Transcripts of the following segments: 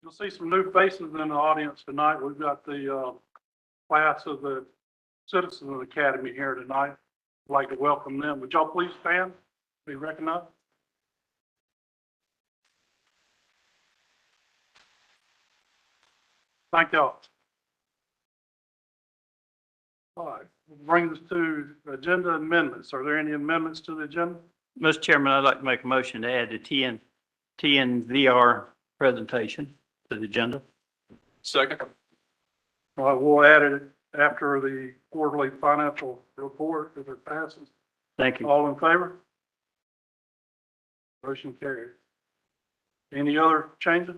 You'll see some new faces in the audience tonight. We've got the class of the Citizens Academy here tonight. I'd like to welcome them. Would y'all please stand, be recognized? Thank y'all. All right, brings us to agenda amendments. Are there any amendments to the agenda? Mr. Chairman, I'd like to make a motion to add the TNVR presentation to the agenda. Second. All right, we'll add it after the quarterly financial report if it passes. Thank you. All in favor? Motion carried. Any other changes?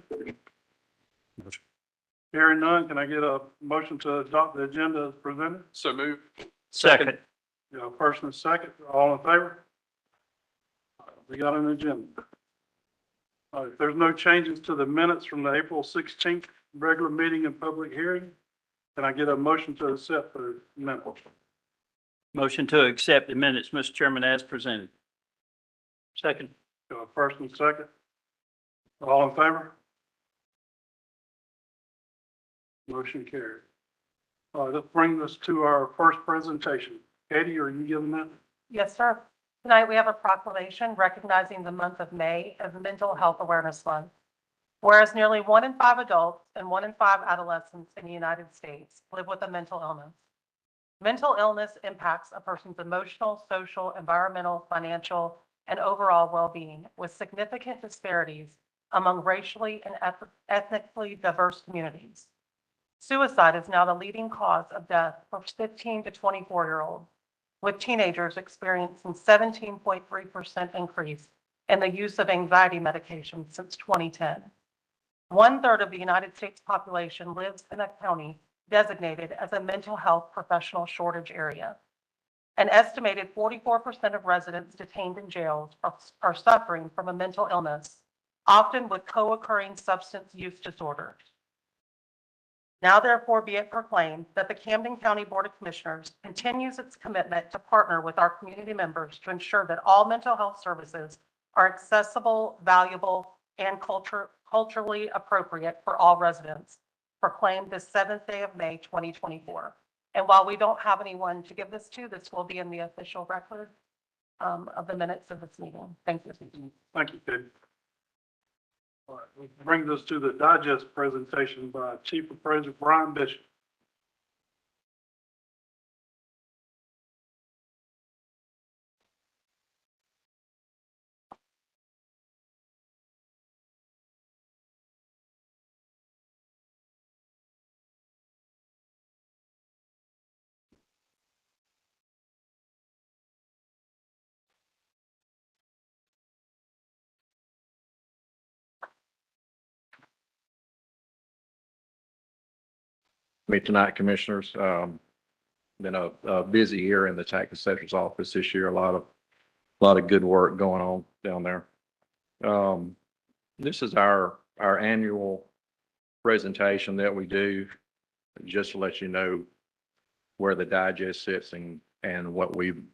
Hearing none, can I get a motion to adopt the agenda as presented? So move. Second. First and second, all in favor? We got an agenda. All right, if there's no changes to the minutes from the April 16th regular meeting and public hearing, can I get a motion to accept the minutes? Motion to accept the minutes, Mr. Chairman, as presented. Second. First and second, all in favor? Motion carried. All right, this brings us to our first presentation. Katie, are you giving that? Yes, sir. Tonight, we have a proclamation recognizing the month of May as Mental Health Awareness Month. Whereas nearly 1 in 5 adults and 1 in 5 adolescents in the United States live with a mental illness. Mental illness impacts a person's emotional, social, environmental, financial, and overall well-being, with significant disparities among racially and ethnically diverse communities. Suicide is now the leading cause of death for 15 to 24-year-olds, with teenagers experiencing 17.3% increase in the use of anxiety medication since 2010. 1/3 of the United States population lives in a county designated as a mental health professional shortage area. An estimated 44% of residents detained in jails are suffering from a mental illness, often with co-occurring substance use disorders. Now therefore be it proclaimed that the Camden County Board of Commissioners continues its commitment to partner with our community members to ensure that all mental health services are accessible, valuable, and culturally appropriate for all residents, proclaimed this 7th day of May, 2024. And while we don't have anyone to give this to, this will be in the official record of the minutes of this meeting. Thank you. Thank you, Katie. All right, which brings us to the digest presentation by Chief Appraiser Brian Bishop. Me tonight, Commissioners. Been a busy year in the tax assessor's office this year. A lot of good work going on down there. This is our annual presentation that we do, just to let you know where the digest sits and what we've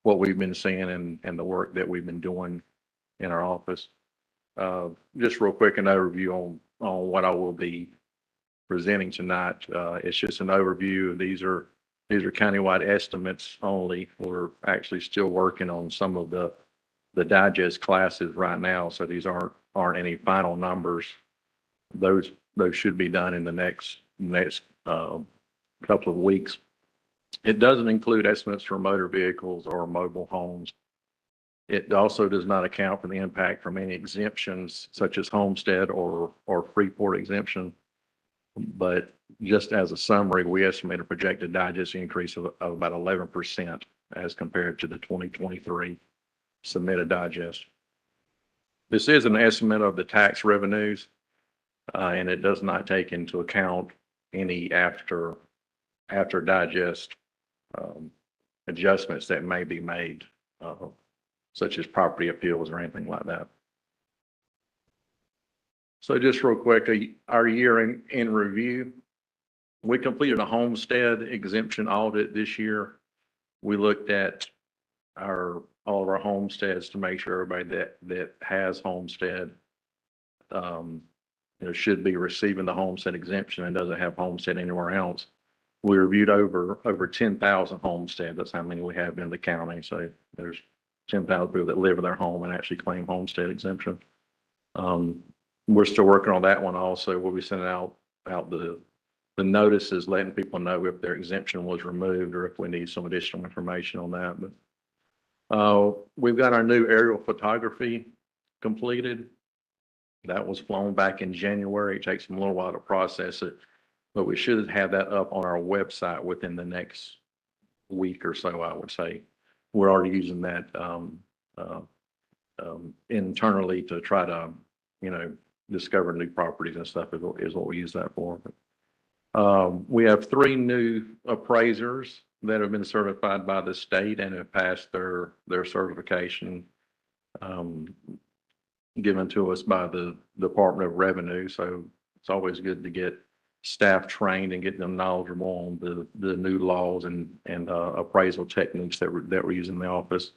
been seeing and the work that we've been doing in our office. Just real quick, an overview on what I will be presenting tonight. It's just an overview. These are countywide estimates only. We're actually still working on some of the digest classes right now, so these aren't any final numbers. Those should be done in the next couple of weeks. It doesn't include estimates for motor vehicles or mobile homes. It also does not account for the impact from any exemptions such as homestead or Freeport exemption. But just as a summary, we estimate a projected digest increase of about 11% as compared to the 2023 submitted digest. This is an estimate of the tax revenues, and it does not take into account any after digest adjustments that may be made, such as property appeals or anything like that. So just real quick, our year in review, we completed a homestead exemption audit this year. We looked at all of our homesteads to make sure everybody that has homestead should be receiving the homestead exemption and doesn't have homestead anywhere else. We reviewed over 10,000 homesteads. That's how many we have in the county. So there's 10,000 people that live in their home and actually claim homestead exemption. We're still working on that one also. We'll be sending out the notices, letting people know if their exemption was removed or if we need some additional information on that. But we've got our new aerial photography completed. That was flown back in January. It takes them a little while to process it, but we should have that up on our website within the next week or so, I would say. We're already using that internally to try to, discover new properties and stuff is what we use that for. We have 3 new appraisers that have been certified by the state and have passed their certification given to us by the Department of Revenue. So it's always good to get staff trained and get them knowledgeable on the new laws and appraisal techniques that we're using in the office.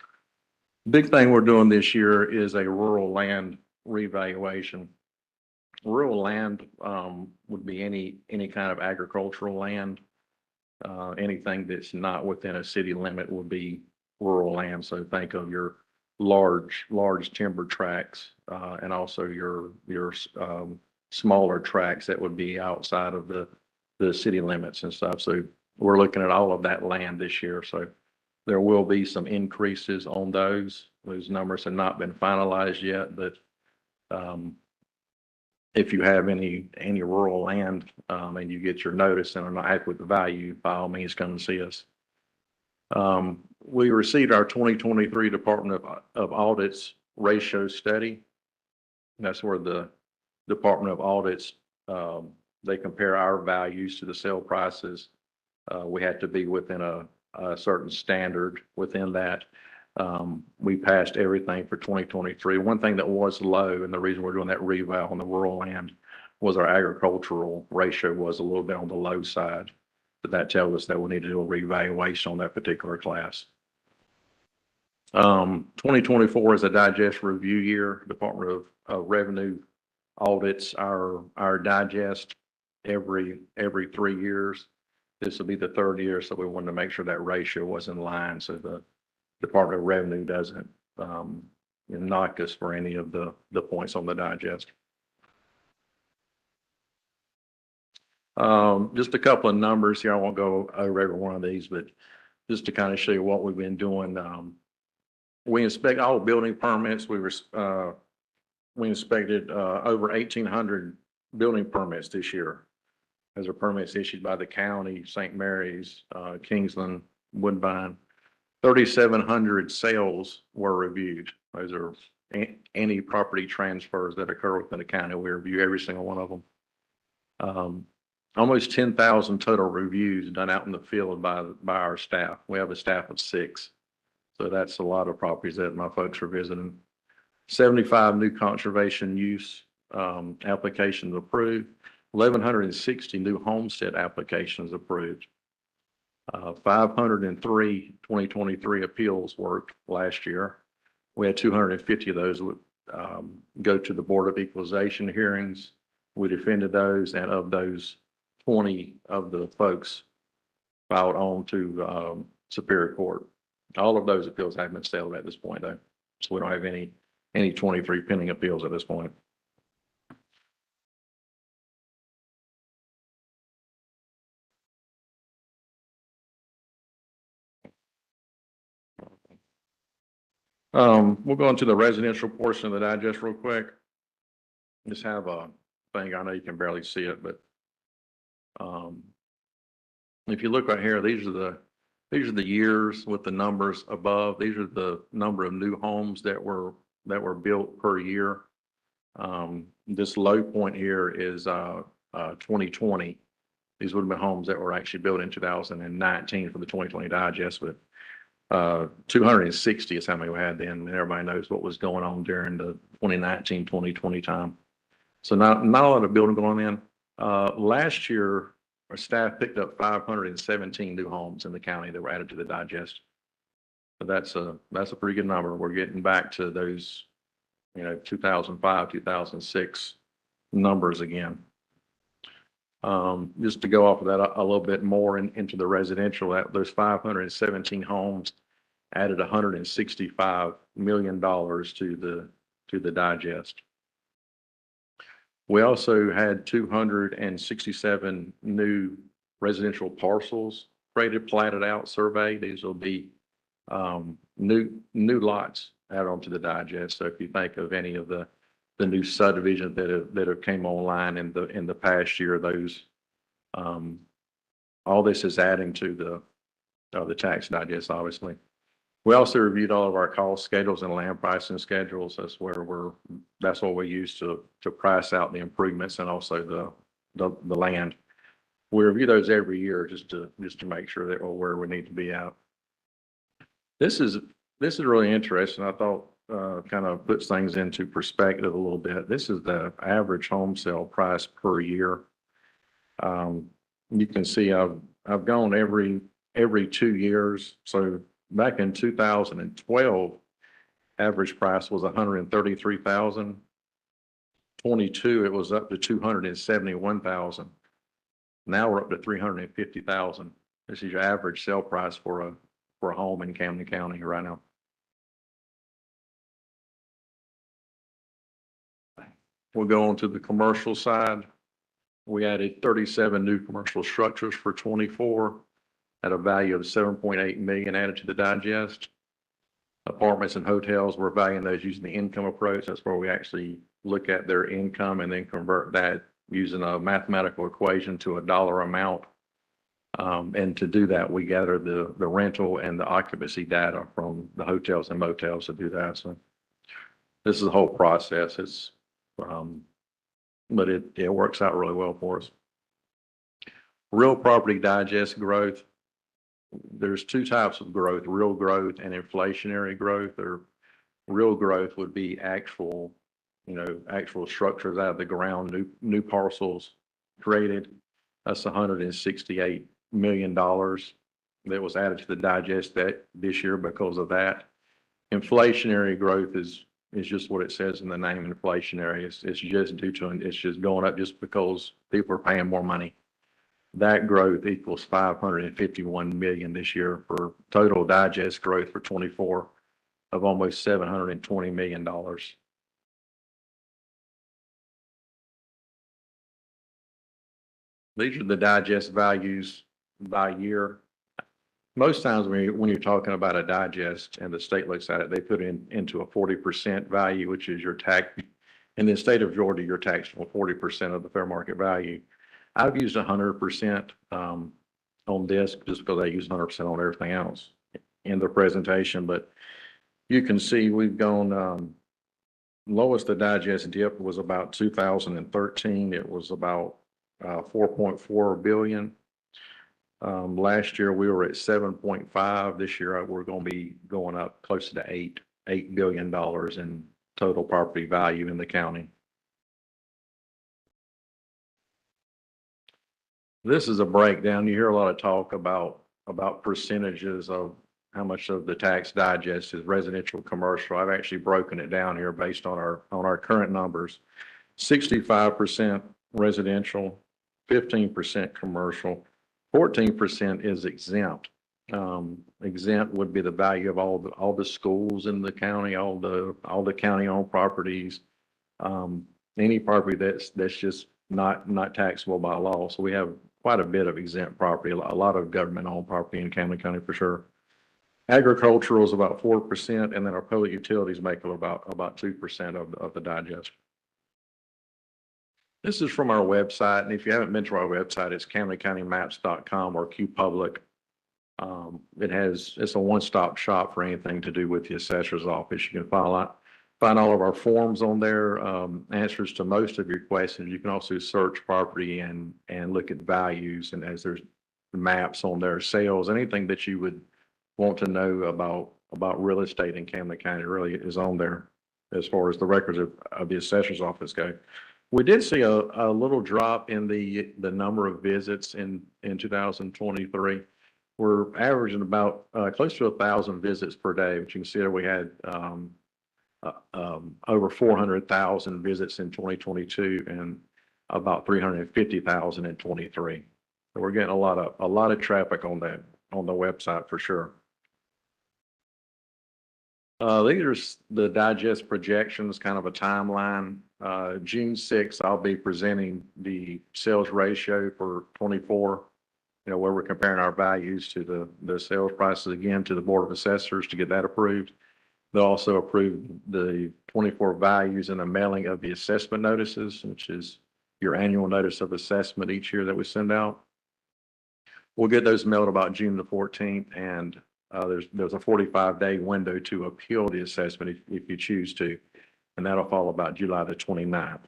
Big thing we're doing this year is a rural land revaluation. Rural land would be any kind of agricultural land. Anything that's not within a city limit would be rural land. So think of your large timber tracts and also your smaller tracts that would be outside of the city limits and stuff. So we're looking at all of that land this year. So there will be some increases on those. Those numbers have not been finalized yet, but if you have any rural land and you get your notice and are not happy with the value, by all means, come and see us. We received our 2023 Department of Audits ratio study. That's where the Department of Audits, they compare our values to the sale prices. We had to be within a certain standard within that. We passed everything for 2023. One thing that was low, and the reason we're doing that reval on the rural land, was our agricultural ratio was a little bit on the low side. But that tells us that we need to do a revaluation on that particular class. 2024 is a digest review year. Department of Revenue audits our digest every 3 years. This will be the 3rd year, so we wanted to make sure that ratio was in line so the Department of Revenue doesn't knock us for any of the points on the digest. Just a couple of numbers here. I won't go over every one of these, but just to kind of show you what we've been doing. We inspect all building permits. We inspected over 1,800 building permits this year. Those are permits issued by the county, St. Mary's, Kingsland, Woodbine. 3,700 sales were reviewed. Those are any property transfers that occur within the county. We review every single one of them. Almost 10,000 total reviews done out in the field by our staff. We have a staff of 6. So that's a lot of properties that my folks are visiting. 75 new conservation use applications approved. 1,160 new homestead applications approved. 503 2023 appeals worked last year. We had 250 of those go to the Board of Equalization hearings. We defended those, and of those, 20 of the folks filed on to Superior Court. All of those appeals have been settled at this point, though. So we don't have any 23 pending appeals at this point. We'll go into the residential portion of the digest real quick. Just have a thing. I know you can barely see it, but if you look right here, these are the years with the numbers above. These are the number of new homes that were built per year. This low point here is 2020. These would have been homes that were actually built in 2019 for the 2020 digest, but 260 is how many we had then, and everybody knows what was going on during the 2019, 2020 time. So not a lot of building going in. Last year, our staff picked up 517 new homes in the county that were added to the digest. So that's a pretty good number. We're getting back to those, 2005, 2006 numbers again. Just to go off of that a little bit more into the residential, those 517 homes added $165 million to the digest. We also had 267 new residential parcels created, platted out, surveyed. These will be new lots added onto the digest. So if you think of any of the new subdivisions that have came online in the past year, those all this is adding to the tax digest, obviously. We also reviewed all of our cost schedules and land pricing schedules. That's what we use to price out the improvements and also the land. We review those every year just to make sure that we're where we need to be at. This is really interesting. I thought kind of puts things into perspective a little bit. This is the average home sale price per year. You can see I've gone every 2 years. So back in 2012, average price was 133,000. 22, it was up to 271,000. Now we're up to 350,000. This is your average sale price for a home in Camden County right now. We'll go on to the commercial side. We added 37 new commercial structures for 24 at a value of $7.8 million added to the digest. Apartments and hotels, we're valuing those using the income approach. That's where we actually look at their income and then convert that using a mathematical equation to a dollar amount. And to do that, we gather the rental and the occupancy data from the hotels and motels to do that. So this is a whole process. But it works out really well for us. Real property digest growth. There's two types of growth, real growth and inflationary growth. Or real growth would be actual structures out of the ground, new parcels created. That's $168 million that was added to the digest this year because of that. Inflationary growth is just what it says in the name, inflationary. It's just going up just because people are paying more money. That growth equals $551 million this year for total digest growth for 24 of almost $720 million. These are the digest values by year. Most times when you're talking about a digest and the state looks at it, they put it into a 40% value, which is your tax. In the state of Georgia, you're taxable 40% of the fair market value. I've used 100% on this just because I use 100% on everything else in the presentation. But you can see we've gone, lowest the digest dip was about 2013. It was about 4.4 billion. Last year we were at 7.5. This year we're going to be going up closer to $8 billion in total property value in the county. This is a breakdown. You hear a lot of talk about percentages of how much of the tax digest is residential, commercial. I've actually broken it down here based on our current numbers. 65% residential, 15% commercial, 14% is exempt. Exempt would be the value of all the schools in the county, all the county-owned properties, any property that's just not taxable by law. So we have quite a bit of exempt property, a lot of government-owned property in Camden County for sure. Agricultural is about 4%, and then our public utilities make up about 2% of the digest. This is from our website, and if you haven't been to our website, it's camdencountymaps.com or QPublic. It's a one-stop shop for anything to do with the assessor's office. You can find all of our forms on there, answers to most of your questions. You can also search property and look at values, and as there's maps on there, sales, anything that you would want to know about real estate in Camden County really is on there as far as the records of the assessor's office go. We did see a little drop in the number of visits in 2023. We're averaging about close to 1,000 visits per day, which you can see there we had over 400,000 visits in 2022 and about 350,000 in 23. So we're getting a lot of traffic on the website for sure. These are the digest projections, kind of a timeline. June 6th, I'll be presenting the sales ratio for 24, where we're comparing our values to the sales prices again to the Board of Assessors to get that approved. They'll also approve the 24 values and the mailing of the assessment notices, which is your annual notice of assessment each year that we send out. We'll get those mailed about June the 14th, and there's a 45-day window to appeal the assessment if you choose to, and that'll fall about July the 29th.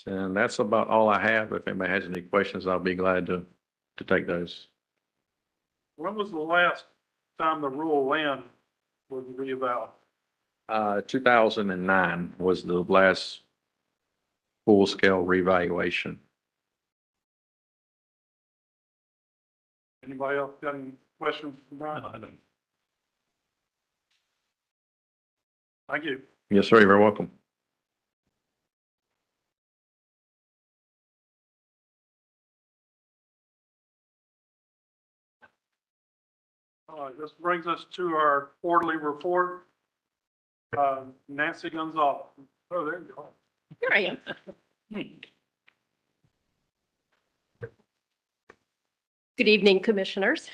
And that's about all I have. If anybody has any questions, I'll be glad to take those. When was the last time the rural land was reevaluated? 2009 was the last full-scale revaluation. Anybody else got any questions for Brian? No, I don't. Thank you. Yes, sir. You're very welcome. All right, this brings us to our quarterly report. Nancy Gonzalez. Oh, there you go. Here I am. Good evening, Commissioners.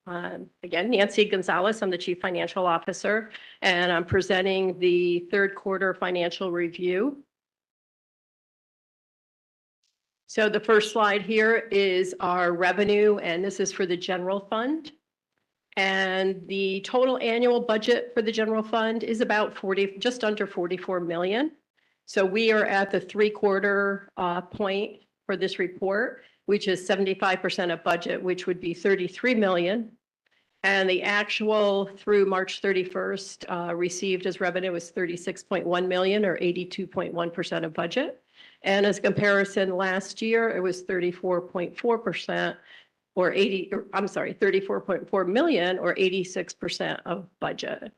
Again, Nancy Gonzalez, I'm the Chief Financial Officer, and I'm presenting the third quarter financial review. So the first slide here is our revenue, and this is for the general fund. And the total annual budget for the general fund is about just under 44 million. So we are at the three-quarter point for this report, which is 75% of budget, which would be 33 million. And the actual through March 31st received as revenue is 36.1 million, or 82.1% of budget. And as a comparison, last year it was 34.4%, or 34.4 million, or 86% of budget.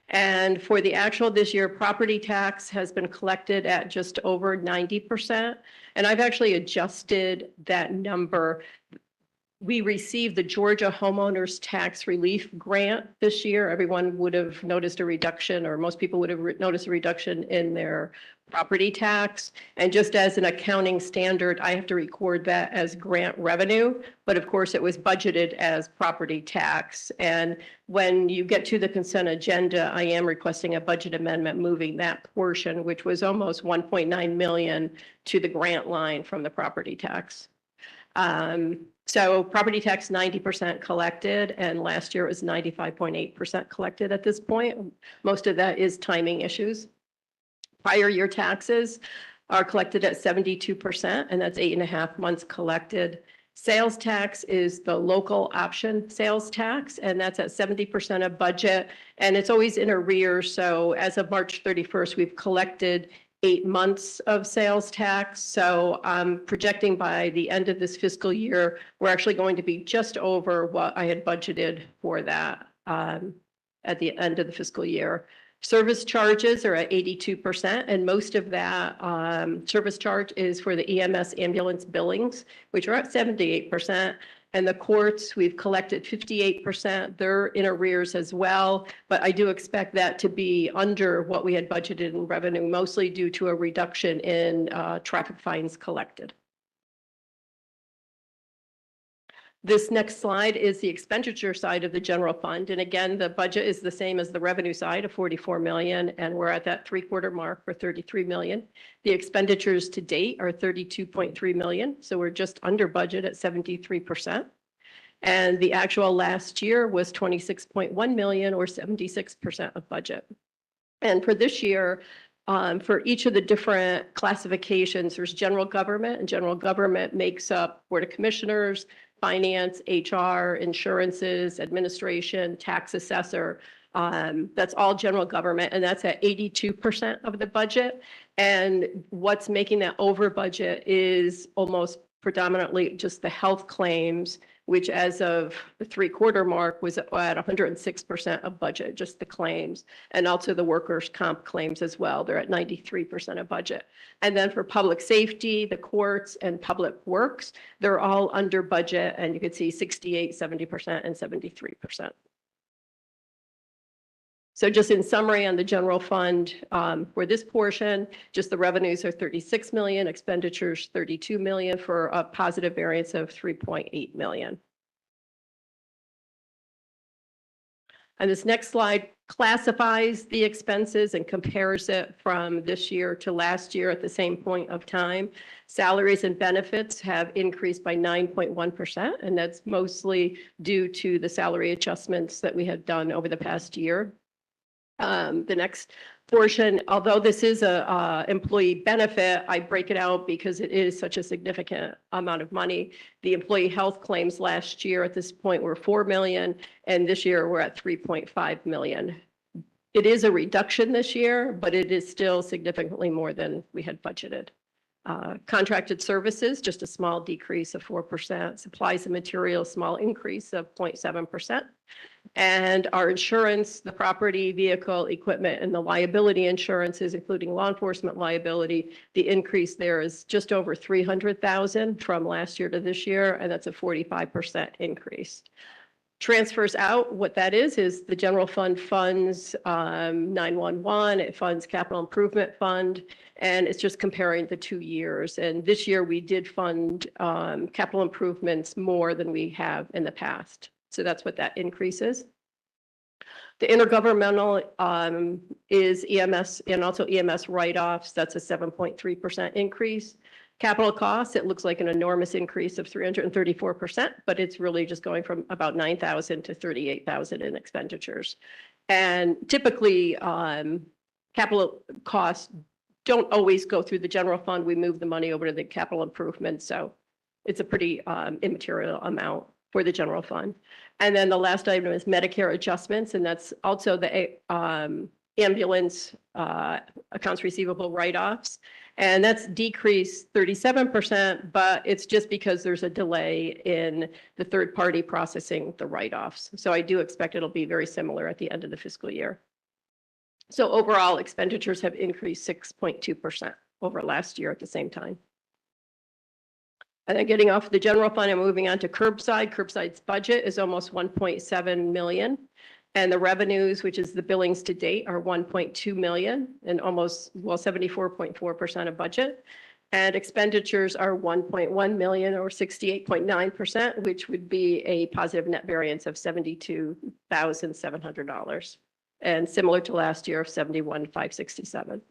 And for the actual this year, property tax has been collected at just over 90%. And I've actually adjusted that number. We received the Georgia Homeowners Tax Relief Grant this year. Everyone would have noticed a reduction, or most people would have noticed a reduction in their property tax. And just as an accounting standard, I have to record that as grant revenue. But of course, it was budgeted as property tax. And when you get to the consent agenda, I am requesting a budget amendment moving that portion, which was almost 1.9 million, to the grant line from the property tax. So property tax 90% collected, and last year it was 95.8% collected at this point. Most of that is timing issues. Prior year taxes are collected at 72%, and that's 8.5 months collected. Sales tax is the local option sales tax, and that's at 70% of budget, and it's always in arrears. So as of March 31st, we've collected 8 months of sales tax. So I'm projecting by the end of this fiscal year, we're actually going to be just over what I had budgeted for that at the end of the fiscal year. Service charges are at 82%, and most of that service charge is for the EMS ambulance billings, which are at 78%. And the courts, we've collected 58%. They're in arrears as well, but I do expect that to be under what we had budgeted in revenue, mostly due to a reduction in traffic fines collected. This next slide is the expenditure side of the general fund. And again, the budget is the same as the revenue side of 44 million, and we're at that three-quarter mark for 33 million. The expenditures to date are 32.3 million, so we're just under budget at 73%. And the actual last year was 26.1 million, or 76% of budget. And for this year, for each of the different classifications, there's general government, and general government makes up Board of Commissioners, finance, HR, insurances, administration, tax assessor. That's all general government, and that's at 82% of the budget. And what's making that over budget is almost predominantly just the health claims, which as of the 3-quarter mark was at 106% of budget, just the claims, and also the workers' comp claims as well. They're at 93% of budget. And then for public safety, the courts and public works, they're all under budget, and you can see 68, 70%, and 73%. So just in summary on the general fund, for this portion, just the revenues are 36 million, expenditures 32 million for a positive variance of 3.8 million. And this next slide classifies the expenses and compares it from this year to last year at the same point of time. Salaries and benefits have increased by 9.1%, and that's mostly due to the salary adjustments that we have done over the past year. The next portion, although this is a employee benefit, I break it out because it is such a significant amount of money. The employee health claims last year at this point were 4 million, and this year we're at 3.5 million. It is a reduction this year, but it is still significantly more than we had budgeted. Contracted services, just a small decrease of 4%. Supplies and materials, small increase of 0.7%. And our insurance, the property, vehicle, equipment, and the liability insurances, including law enforcement liability, the increase there is just over 300,000 from last year to this year, and that's a 45% increase. Transfers out, what that is the general fund funds 911, it funds capital improvement fund, and it's just comparing the 2 years. And this year we did fund capital improvements more than we have in the past. So that's what that increase is. The intergovernmental is EMS and also EMS write-offs. That's a 7.3% increase. Capital costs, it looks like an enormous increase of 334%, but it's really just going from about 9,000 to 38,000 in expenditures. And typically, capital costs don't always go through the general fund. We move the money over to the capital improvement. So it's a pretty immaterial amount for the general fund. And then the last item is Medicare adjustments, and that's also the ambulance accounts receivable write-offs. And that's decreased 37%, but it's just because there's a delay in the third party processing the write-offs. So I do expect it'll be very similar at the end of the fiscal year. So overall expenditures have increased 6.2% over last year at the same time. And then getting off the general fund and moving on to curbside. Curbside's budget is almost 1.7 million. And the revenues, which is the billings to date, are 1.2 million and almost, well, 74.4% of budget. And expenditures are 1.1 million or 68.9%, which would be a positive net variance of $72,700. And similar to last year of 71,567.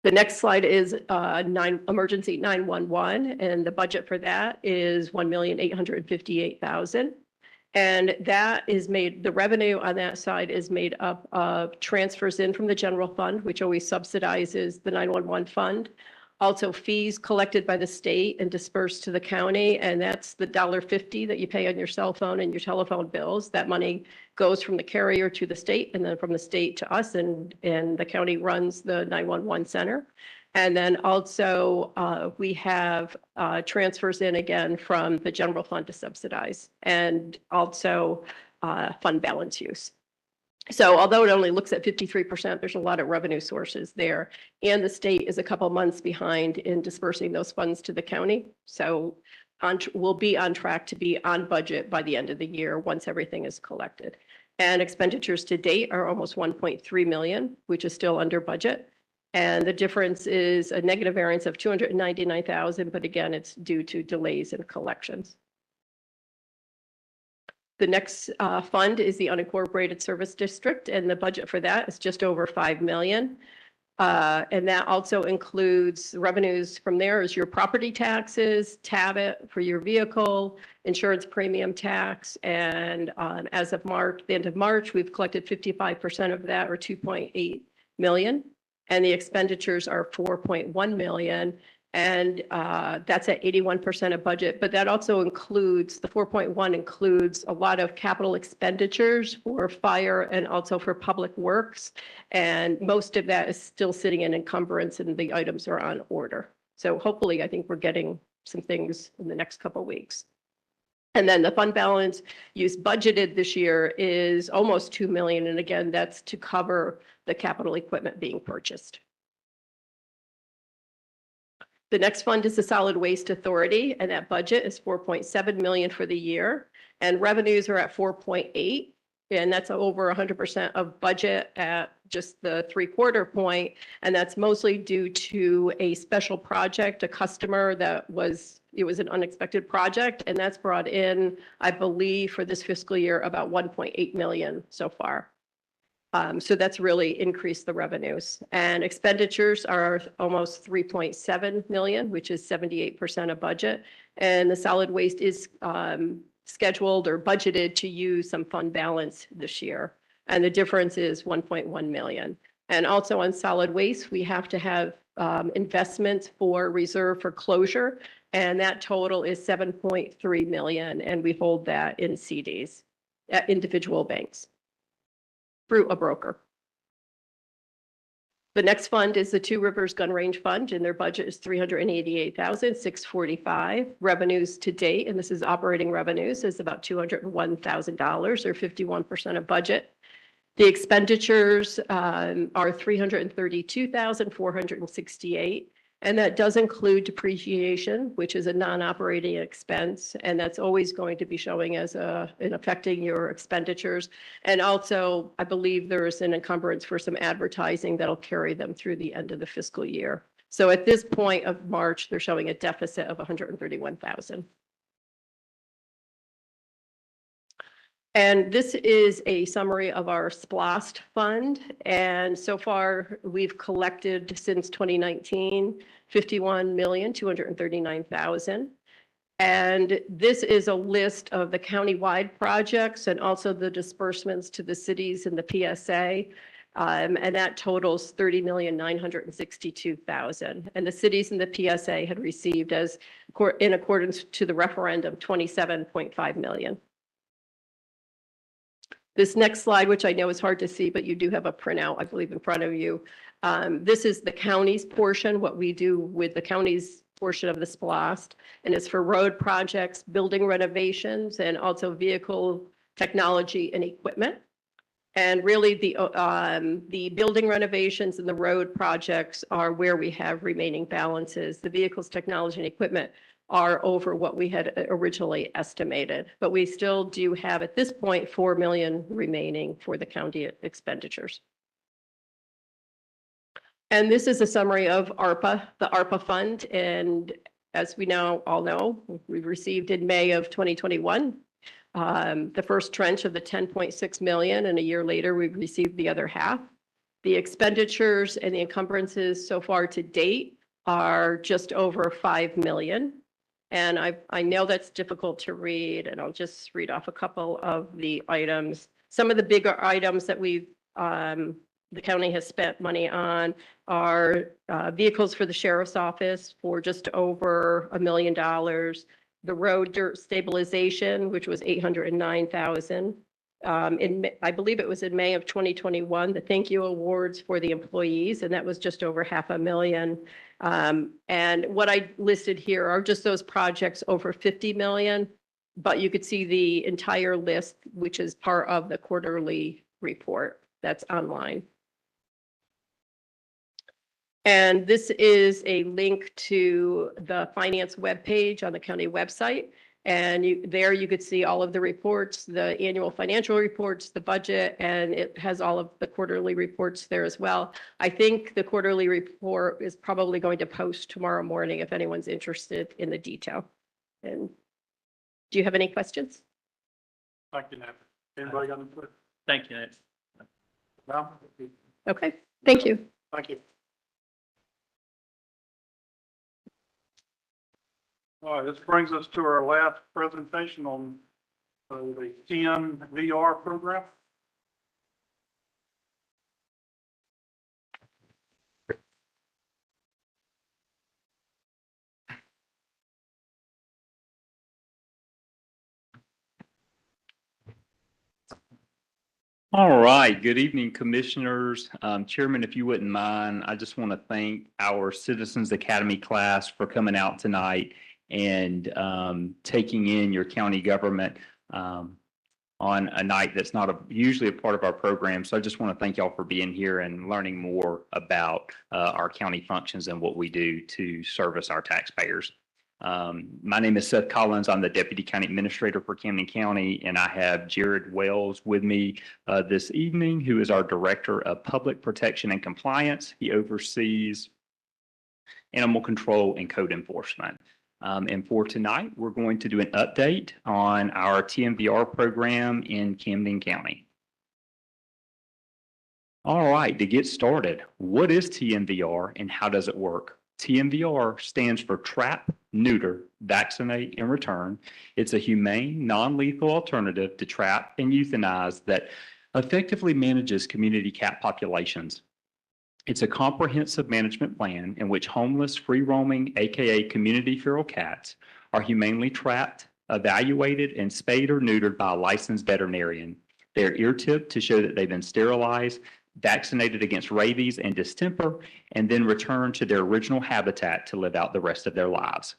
The next slide is emergency 911, and the budget for that is 1,858,000. And that is made, the revenue on that side is made up of transfers in from the general fund, which always subsidizes the 911 fund. Also fees collected by the state and dispersed to the county, and that's the $1.50 that you pay on your cell phone and your telephone bills. That money goes from the carrier to the state and then from the state to us, and the county runs the 911 center. And then also we have transfers in again from the general fund to subsidize, and also fund balance use. So although it only looks at 53%, there's a lot of revenue sources there. And the state is a couple months behind in dispersing those funds to the county. So we'll be on track to be on budget by the end of the year once everything is collected. And expenditures to date are almost 1.3 million, which is still under budget. And the difference is a negative variance of 299,000, but again, it's due to delays in collections. The next fund is the unincorporated service district, and the budget for that is just over 5 million. And that also includes revenues from there is your property taxes, TABIT for your vehicle, insurance premium tax. And as of March, the end of March, we've collected 55% of that, or 2.8 million. And the expenditures are 4.1 million. And that's at 81% of budget, but that also includes, the 4.1 includes a lot of capital expenditures for fire and also for public works. And most of that is still sitting in encumbrance and the items are on order. So hopefully, I think we're getting some things in the next couple of weeks. And then the fund balance use budgeted this year is almost 2 million. And again, that's to cover the capital equipment being purchased. The next fund is the Solid Waste Authority, and that budget is 4.7 million for the year. And revenues are at 4.8, and that's over 100% of budget at just the 3/4 point. And that's mostly due to a special project, a customer that was, it was an unexpected project, and that's brought in, I believe, for this fiscal year, about 1.8 million so far. So that's really increased the revenues. And expenditures are almost 3.7 million, which is 78% of budget. And the solid waste is scheduled or budgeted to use some fund balance this year. And the difference is 1.1 million. And also on solid waste, we have to have investments for reserve for closure. And that total is 7.3 million. And we hold that in CDs at individual banks through a broker. The next fund is the Two Rivers Gun Range Fund, and their budget is 388,645. Revenues to date, and this is operating revenues, is about $201,000 or 51% of budget. The expenditures are 332,468. And that does include depreciation, which is a non-operating expense. And that's always going to be showing as in affecting your expenditures. And also, I believe there is an encumbrance for some advertising that'll carry them through the end of the fiscal year. So at this point of March, they're showing a deficit of 131,000. And this is a summary of our SPLOST fund. And so far, we've collected since 2019, 51,239,000. And this is a list of the county-wide projects and also the disbursements to the cities in the PSA. And that totals 30,962,000. And the cities in the PSA had received, as in accordance to the referendum, 27.5 million. This next slide, which I know is hard to see, but you do have a printout, I believe, in front of you. This is the county's portion, what we do with the county's portion of the SPLOST, and it's for road projects, building renovations, and also vehicle technology and equipment. And really, the building renovations and the road projects are where we have remaining balances. The vehicles, technology, and equipment are over what we had originally estimated. But we still do have, at this point, 4 million remaining for the county expenditures. And this is a summary of ARPA, the ARPA fund. And as we now all know, we received in May of 2021, the first tranche of the 10.6 million, and a year later, we received the other half. The expenditures and the encumbrances so far to date are just over 5 million. And I know that's difficult to read, and I'll just read off a couple of the items. Some of the bigger items that the county has spent money on are vehicles for the sheriff's office for just over $1 million. The road dirt stabilization, which was 809,000. I believe it was in May of 2021, the thank you awards for the employees, and that was just over $500,000. And what I listed here are just those projects over 50 million, but you could see the entire list, which is part of the quarterly report that's online. And this is a link to the finance webpage on the county website. And there you could see all of the reports, the annual financial reports, the budget, and it has all of the quarterly reports there as well. I think the quarterly report is probably going to post tomorrow morning if anyone's interested in the detail. And do you have any questions? Thank you, Nat. Anybody got any questions? Thank you, Nate. No? Okay, thank you. Thank you. All right, this brings us to our last presentation on the TN VR program. All right. Good evening, commissioners. Chairman, if you wouldn't mind, I just want to thank our Citizens Academy class for coming out tonight and taking in your county government on a night that's not usually a part of our program. So I just want to thank y'all for being here and learning more about our county functions and what we do to service our taxpayers. My name is Seth Collins. I'm the Deputy County Administrator for Camden County, and I have Jared Wells with me this evening, who is our Director of Public Protection and Compliance. He oversees animal control and code enforcement. And for tonight, we're going to do an update on our TMVR program in Camden County. All right, to get started, what is TMVR and how does it work? TMVR stands for Trap, Neuter, Vaccinate, and Return. It's a humane, non-lethal alternative to trap and euthanize that effectively manages community cat populations. It's a comprehensive management plan in which homeless, free-roaming, aka community feral cats, are humanely trapped, evaluated, and spayed or neutered by a licensed veterinarian. They're ear-tipped to show that they've been sterilized, vaccinated against rabies and distemper, and then returned to their original habitat to live out the rest of their lives.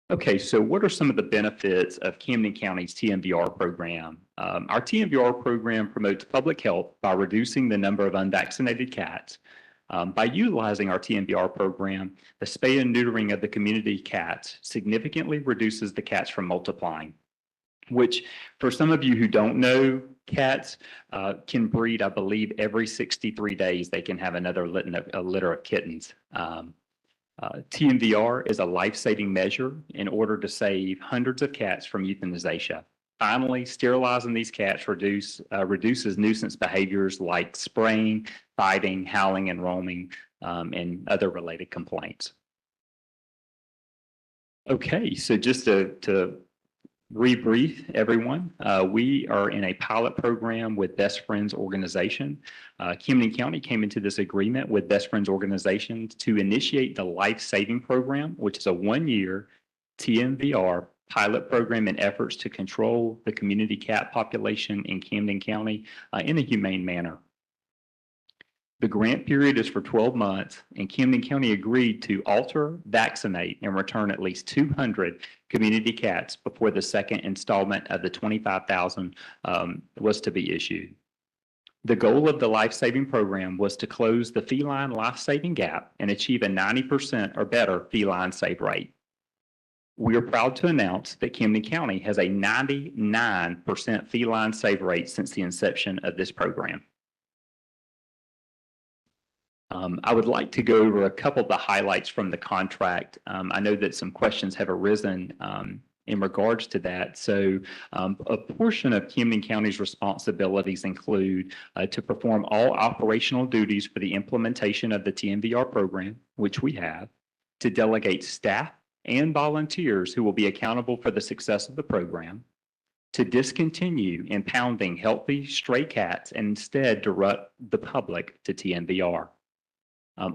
Okay, so what are some of the benefits of Camden County's TMVR program? Our TMVR program promotes public health by reducing the number of unvaccinated cats. By utilizing our TMVR program, the spay and neutering of the community cats significantly reduces the cats from multiplying, which for some of you who don't know, cats can breed, I believe, every 63 days, they can have another litter of kittens. TMVR is a life-saving measure in order to save hundreds of cats from euthanization. Finally, sterilizing these cats reduces nuisance behaviors like spraying, fighting, howling, and roaming, and other related complaints. Okay, so just to rebrief everyone, we are in a pilot program with Best Friends Organization. Camden County came into this agreement with Best Friends Organization to initiate the Life Saving Program, which is a one-year TMVR pilot program in efforts to control the community cat population in Camden County in a humane manner. The grant period is for 12 months, and Camden County agreed to alter, vaccinate, and return at least 200 community cats before the second installment of the $25,000 was to be issued. The goal of the life-saving program was to close the feline life-saving gap and achieve a 90% or better feline save rate. We are proud to announce that Camden County has a 99% feline save rate since the inception of this program. I would like to go over a couple of the highlights from the contract. I know that some questions have arisen in regards to that. So a portion of Camden County's responsibilities include to perform all operational duties for the implementation of the TMVR program, which we have, to delegate staff and volunteers who will be accountable for the success of the program, to discontinue impounding healthy stray cats and instead direct the public to TMVR.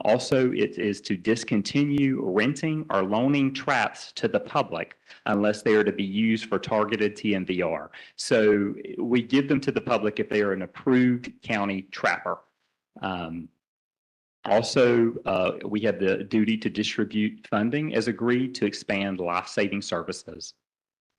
Also, it is to discontinue renting or loaning traps to the public unless they are to be used for targeted TMVR. So we give them to the public if they are an approved county trapper. Also, we have the duty to distribute funding as agreed to expand life-saving services.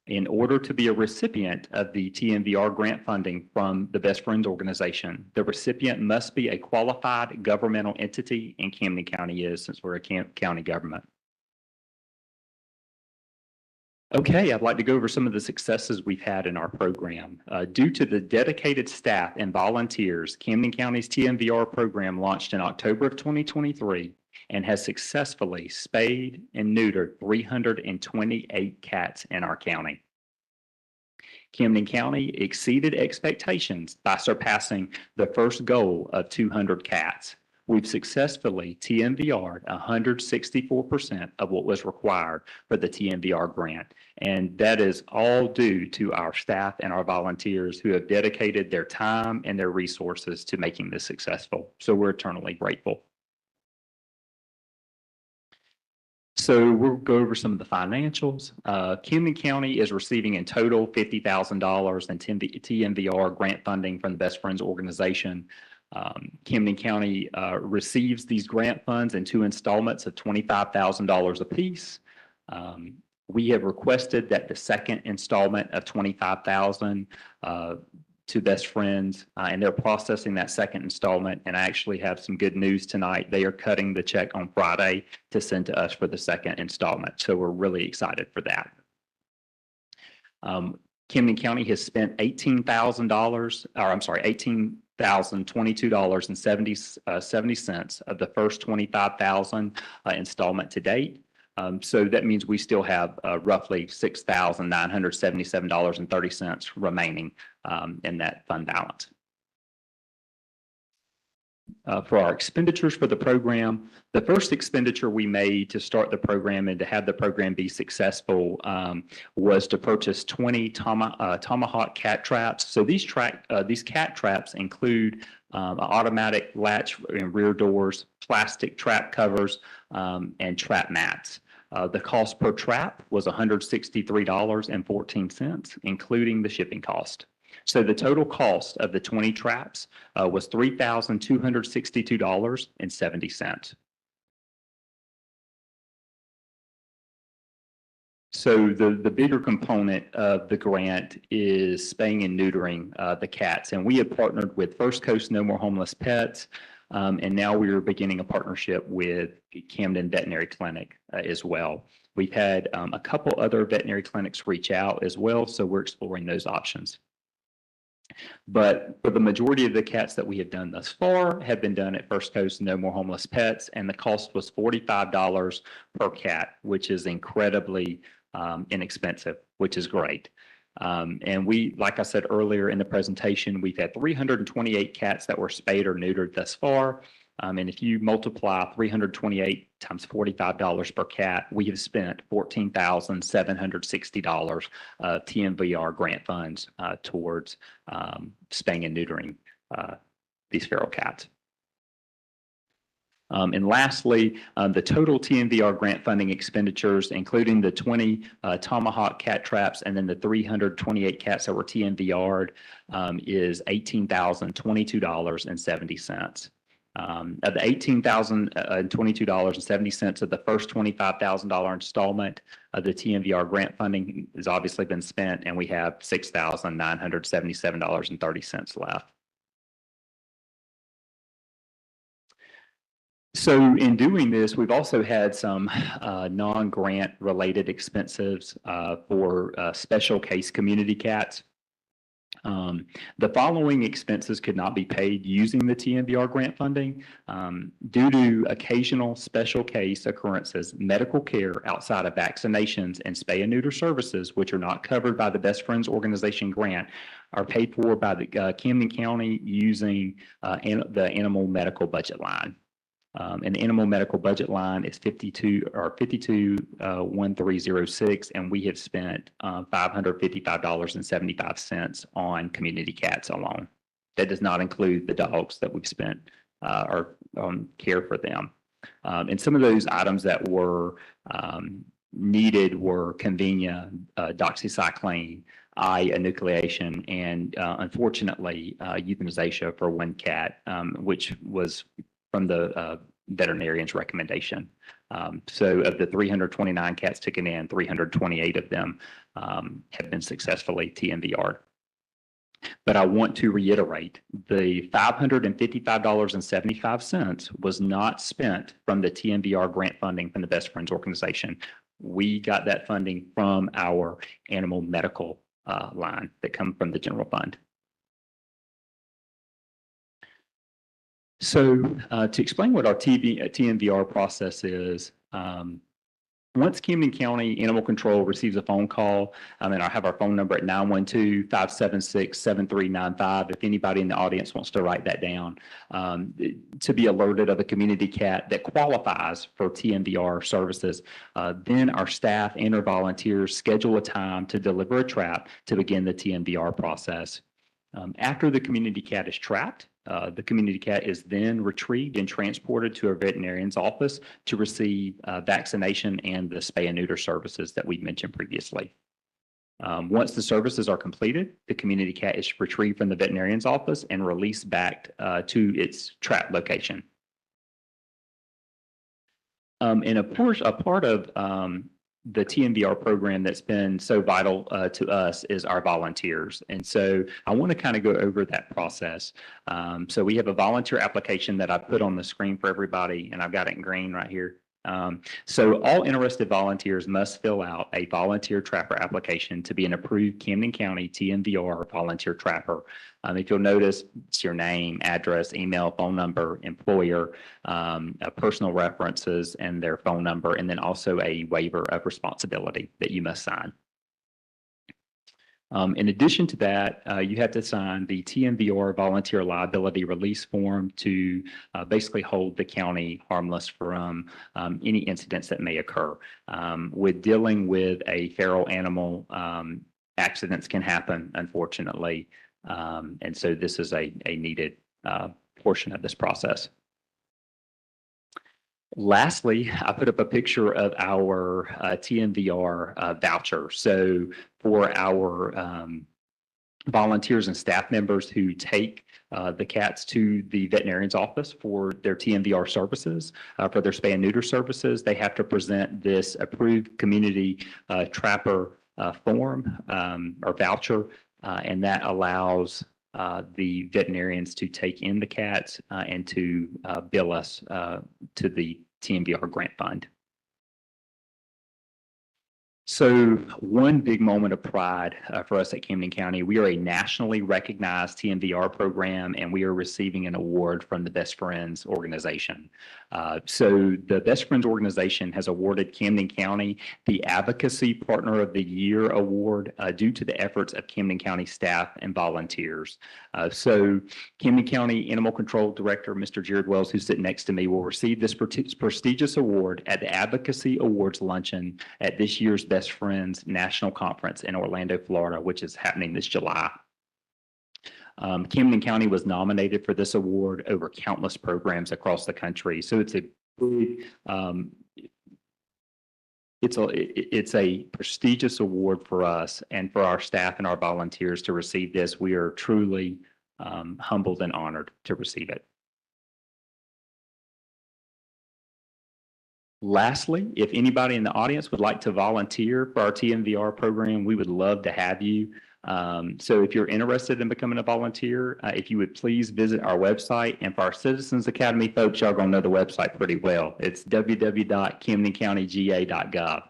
In order to be a recipient of the TMVR grant funding from the Best Friends Organization, the recipient must be a qualified governmental entity, and Camden County is, since we're a county government. Okay, I'd like to go over some of the successes we've had in our program. Due to the dedicated staff and volunteers, Camden County's TMVR program launched in October of 2023 and has successfully spayed and neutered 328 cats in our county. Camden County exceeded expectations by surpassing the first goal of 200 cats. We've successfully TMVR'd 164% of what was required for the TMVR grant. And that is all due to our staff and our volunteers who have dedicated their time and their resources to making this successful. So we're eternally grateful. So we'll go over some of the financials. Camden County is receiving in total $50,000 in TMVR grant funding from the Best Friends Organization. Camden County receives these grant funds in two installments of $25,000 apiece. We have requested that the second installment of 25,000 to Best Friends, and they're processing that second installment. And I actually have some good news tonight. They are cutting the check on Friday to send to us for the second installment. So we're really excited for that. Camden County has spent $18,000, or I'm sorry, $18,022.70 of the first 25,000 installment to date. So that means we still have roughly $6,977.30 remaining in that fund balance. For our expenditures for the program, the first expenditure we made to start the program and to have the program be successful was to purchase 20 Tomahawk cat traps. So these cat traps include automatic latch and rear doors, plastic trap covers, and trap mats. The cost per trap was $163.14, including the shipping cost. So the total cost of the 20 traps was $3,262.70. So the bigger component of the grant is spaying and neutering the cats. And we have partnered with First Coast No More Homeless Pets. And now we are beginning a partnership with Camden Veterinary Clinic as well. We've had a couple other veterinary clinics reach out as well, so we're exploring those options. But for the majority of the cats that we have done thus far have been done at First Coast No More Homeless Pets, and the cost was $45 per cat, which is incredibly inexpensive, which is great. And we, like I said earlier in the presentation, we've had 328 cats that were spayed or neutered thus far. And if you multiply 328 times $45 per cat, we have spent $14,760 TMVR grant funds towards spaying and neutering these feral cats. And lastly, the total TMVR grant funding expenditures, including the 20 Tomahawk cat traps and then the 328 cats that were TMVR'd, is $18,022.70. Of the $18,022.70 of the first $25,000 installment of the TMVR grant funding has obviously been spent, and we have $6,977.30 left. So in doing this, we've also had some non-grant related expenses for special case community cats. The following expenses could not be paid using the TMVR grant funding due to occasional special case occurrences. Medical care outside of vaccinations and spay and neuter services, which are not covered by the Best Friends organization grant, are paid for by the Camden County using the animal medical budget line. And the animal medical budget line is 521306, and we have spent $555.75 on community cats alone. That does not include the dogs that we've spent or care for them. And some of those items that were needed were convenient doxycycline, eye enucleation, and unfortunately euthanasia for one cat, which was from the veterinarian's recommendation. So of the 329 cats taken in, 328 of them have been successfully TMVR'd. But I want to reiterate, the $555.75 was not spent from the TMVR grant funding from the Best Friends organization. We got that funding from our animal medical line that come from the general fund. So to explain what our TMVR process is, once Camden County Animal Control receives a phone call, and I have our phone number at 912-576-7395. If anybody in the audience wants to write that down, to be alerted of a community cat that qualifies for TMVR services, then our staff and our volunteers schedule a time to deliver a trap to begin the TMVR process. After the community cat is trapped, the community cat is then retrieved and transported to a veterinarian's office to receive vaccination and the spay and neuter services that we mentioned previously. Once the services are completed, the community cat is retrieved from the veterinarian's office and released back to its trap location. And of course, a part of the TNVR program that's been so vital to us is our volunteers. And so I want to kind of go over that process. So we have a volunteer application that I put on the screen for everybody, and I've got it in green right here. So all interested volunteers must fill out a volunteer trapper application to be an approved Camden County TNVR volunteer trapper. If you'll notice, it's your name, address, email, phone number, employer, personal references, and their phone number, and then also a waiver of responsibility that you must sign. In addition to that, you have to sign the TNVR volunteer liability release form to basically hold the county harmless from any incidents that may occur. With dealing with a feral animal, accidents can happen, unfortunately. And so this is a needed portion of this process. Lastly, I put up a picture of our TNVR voucher. So for our volunteers and staff members who take the cats to the veterinarian's office for their TNVR services, for their spay and neuter services, they have to present this approved community trapper form or voucher, and that allows the veterinarians to take in the cats and to bill us to the TNVR grant fund. So one big moment of pride for us at Camden County, we are a nationally recognized TNVR program, and we are receiving an award from the Best Friends organization. So the Best Friends organization has awarded Camden County the Advocacy Partner of the Year award due to the efforts of Camden County staff and volunteers. So Camden County Animal Control Director, Mr. Jared Wells, who's sitting next to me, will receive this prestigious award at the Advocacy Awards Luncheon at this year's Best Friends National Conference in Orlando, Florida, which is happening this July. Camden County was nominated for this award over countless programs across the country. So it's a big, it's a prestigious award for us and for our staff and our volunteers to receive this. We are truly humbled and honored to receive it. Lastly, if anybody in the audience would like to volunteer for our TNVR program, we would love to have you. So if you're interested in becoming a volunteer, if you would please visit our website. And for our Citizens Academy folks, y'all gonna know the website pretty well. It's www.camdencountyga.gov.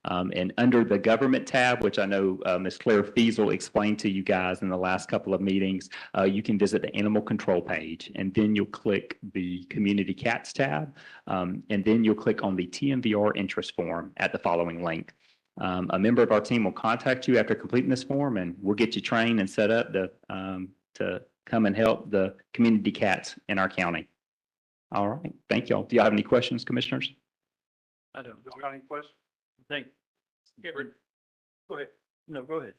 And under the government tab, which I know Ms. Claire Feasel explained to you guys in the last couple of meetings, you can visit the animal control page, and then you'll click the community cats tab, and then you'll click on the TNVR interest form at the following link. A member of our team will contact you after completing this form, and we'll get you trained and set up to come and help the community cats in our county. All right, thank y'all. Do y'all have any questions, commissioners? I don't. Y'all got any questions? Think. Go ahead. No, go ahead.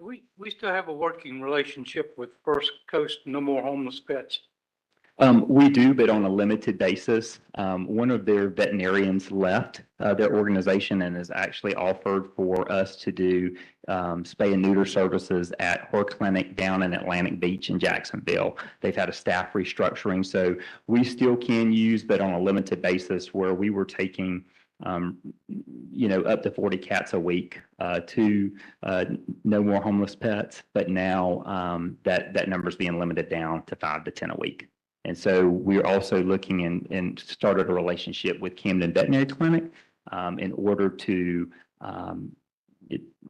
We still have a working relationship with First Coast No More Homeless Pets. We do, but on a limited basis. One of their veterinarians left their organization and has actually offered for us to do spay and neuter services at her clinic down in Atlantic Beach in Jacksonville. They've had a staff restructuring, so we still can use, but on a limited basis, where we were taking up to 40 cats a week to No More Homeless Pets, but now that number is being limited down to 5 to 10 a week. And so we're also looking and started a relationship with Camden Veterinary Clinic in order to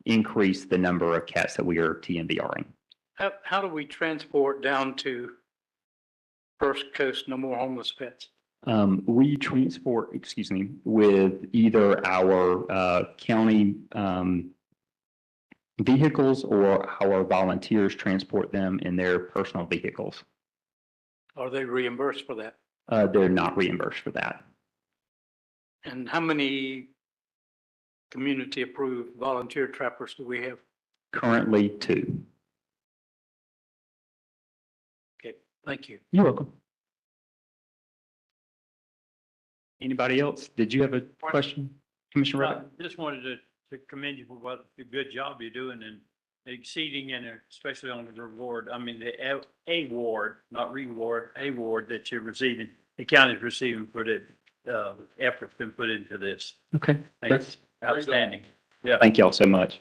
increase the number of cats that we are TNVRing. How do we transport down to First Coast No More Homeless Pets? We transport, with either our county vehicles, or our volunteers transport them in their personal vehicles. Are they reimbursed for that? They're not reimbursed for that. And how many community approved volunteer trappers do we have? Currently 2. Okay, thank you. You're welcome. Anybody else? Did you have a question, Commissioner Reddick? Just wanted to commend you for what the good job you're doing and exceeding, and especially on the reward. I mean, the award, not reward, award that you're receiving, the county's receiving for the effort's been put into this. Okay. Thanks. Outstanding. Yeah. Thank y'all so much.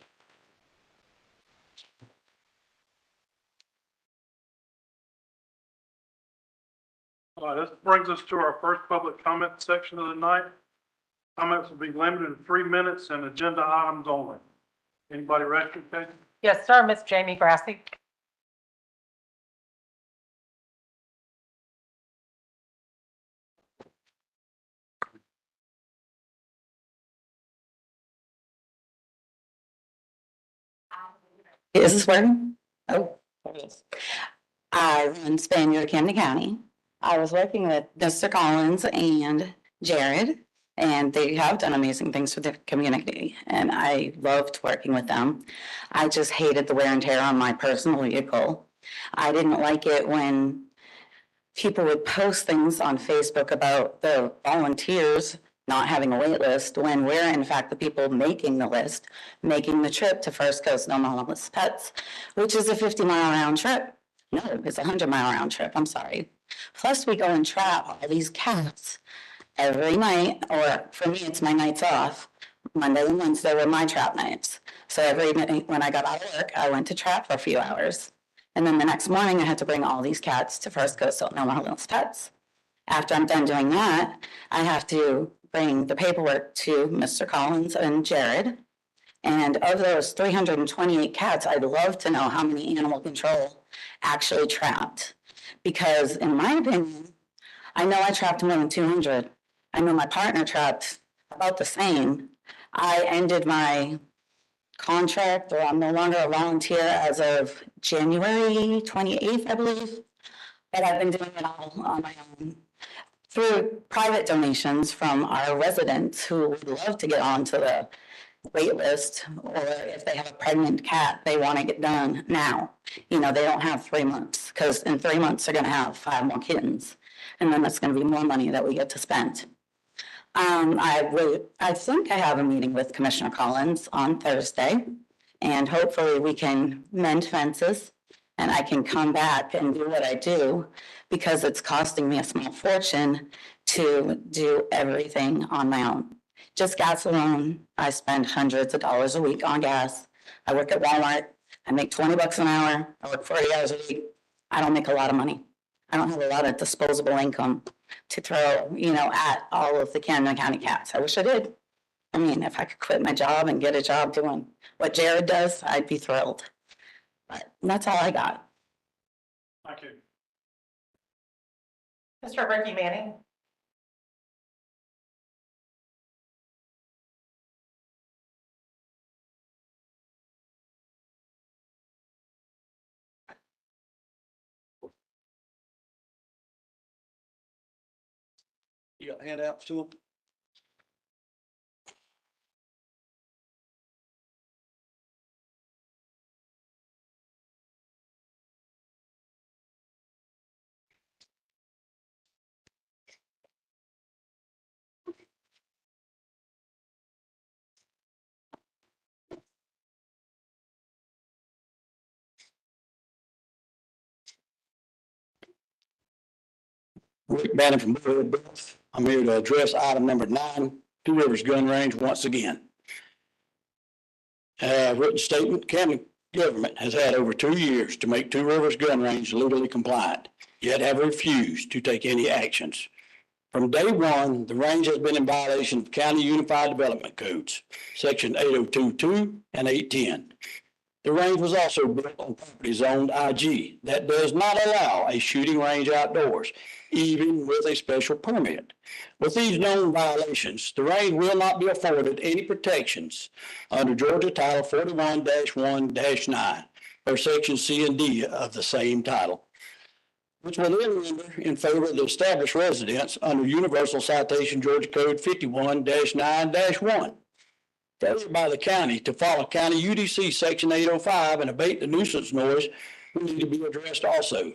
All right, this brings us to our first public comment section of the night. Comments will be limited to 3 minutes and agenda items only. Anybody registered, Casey? Yes, sir, Miss Jamie Grassi. Is this working? Oh, there it is. I run Spaniard, Camden County. I was working with Mr. Collins and Jared, and they have done amazing things for the community, and I loved working with them. I just hated the wear and tear on my personal vehicle. I didn't like it when people would post things on Facebook about the volunteers not having a wait list when we're in fact the people making the list, making the trip to First Coast No Harmless Pets, which is a 50-mile round trip. No, it's a 100-mile round trip, I'm sorry. Plus we go and trap all these cats every night, or for me, it's my nights off. Monday and Wednesday were my trap nights. So every night when I got out of work, I went to trap for a few hours. And then the next morning I had to bring all these cats to First Coast No Harmless Pets. After I'm done doing that, I have to bring the paperwork to Mr. Collins and Jared. And of those 328 cats, I'd love to know how many animal control actually trapped. Because in my opinion, I know I trapped more than 200. I know my partner trapped about the same. I ended my contract, or I'm no longer a volunteer as of January 28th, I believe. But I've been doing it all on my own through private donations from our residents who would love to get onto the wait list, or if they have a pregnant cat, they want to get done now. You know, they don't have 3 months, because in 3 months they're going to have 5 more kittens, and then that's going to be more money that we get to spend. I think I have a meeting with Commissioner Collins on Thursday, and hopefully we can mend fences and I can come back and do what I do, because it's costing me a small fortune to do everything on my own. Just gas alone, I spend hundreds of dollars a week on gas. I work at Walmart. I make $20 an hour. I work 40 hours a week. I don't make a lot of money. I don't have a lot of disposable income to throw, at all of the Camden County cats. I wish I did. I mean, if I could quit my job and get a job doing what Jared does, I'd be thrilled. But that's all I got. Thank you. Mr. Ricky Manning. You got handouts to them? Rick Bannon from Blue Ridge Bluff. I'm here to address item number 9, Two Rivers Gun Range once again. Written statement, Camden government has had over 2 years to make Two Rivers Gun Range legally compliant, yet have refused to take any actions. From day one, the range has been in violation of County Unified Development Codes, Section 8022 and 810. The range was also built on property zoned IG that does not allow a shooting range outdoors, even with a special permit. With these known violations, the range will not be afforded any protections under Georgia Title 41-1-9 or Section C and D of the same title, which will then render in favor of the established residents under Universal Citation Georgia Code 51-9-1. Failure by the county to follow County UDC Section 805 and abate the nuisance noise will need to be addressed also.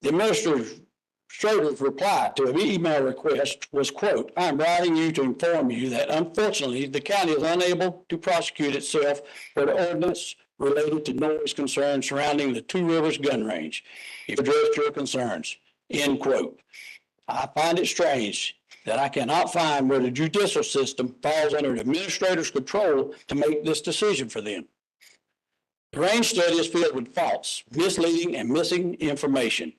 The administrator's reply to an email request was, quote, "I'm writing you to inform you that unfortunately the county is unable to prosecute itself for the ordinance related to noise concerns surrounding the Two Rivers gun range. If addressed your concerns," end quote. I find it strange that I cannot find where the judicial system falls under the administrator's control to make this decision for them. The range study is filled with false, misleading, and missing information.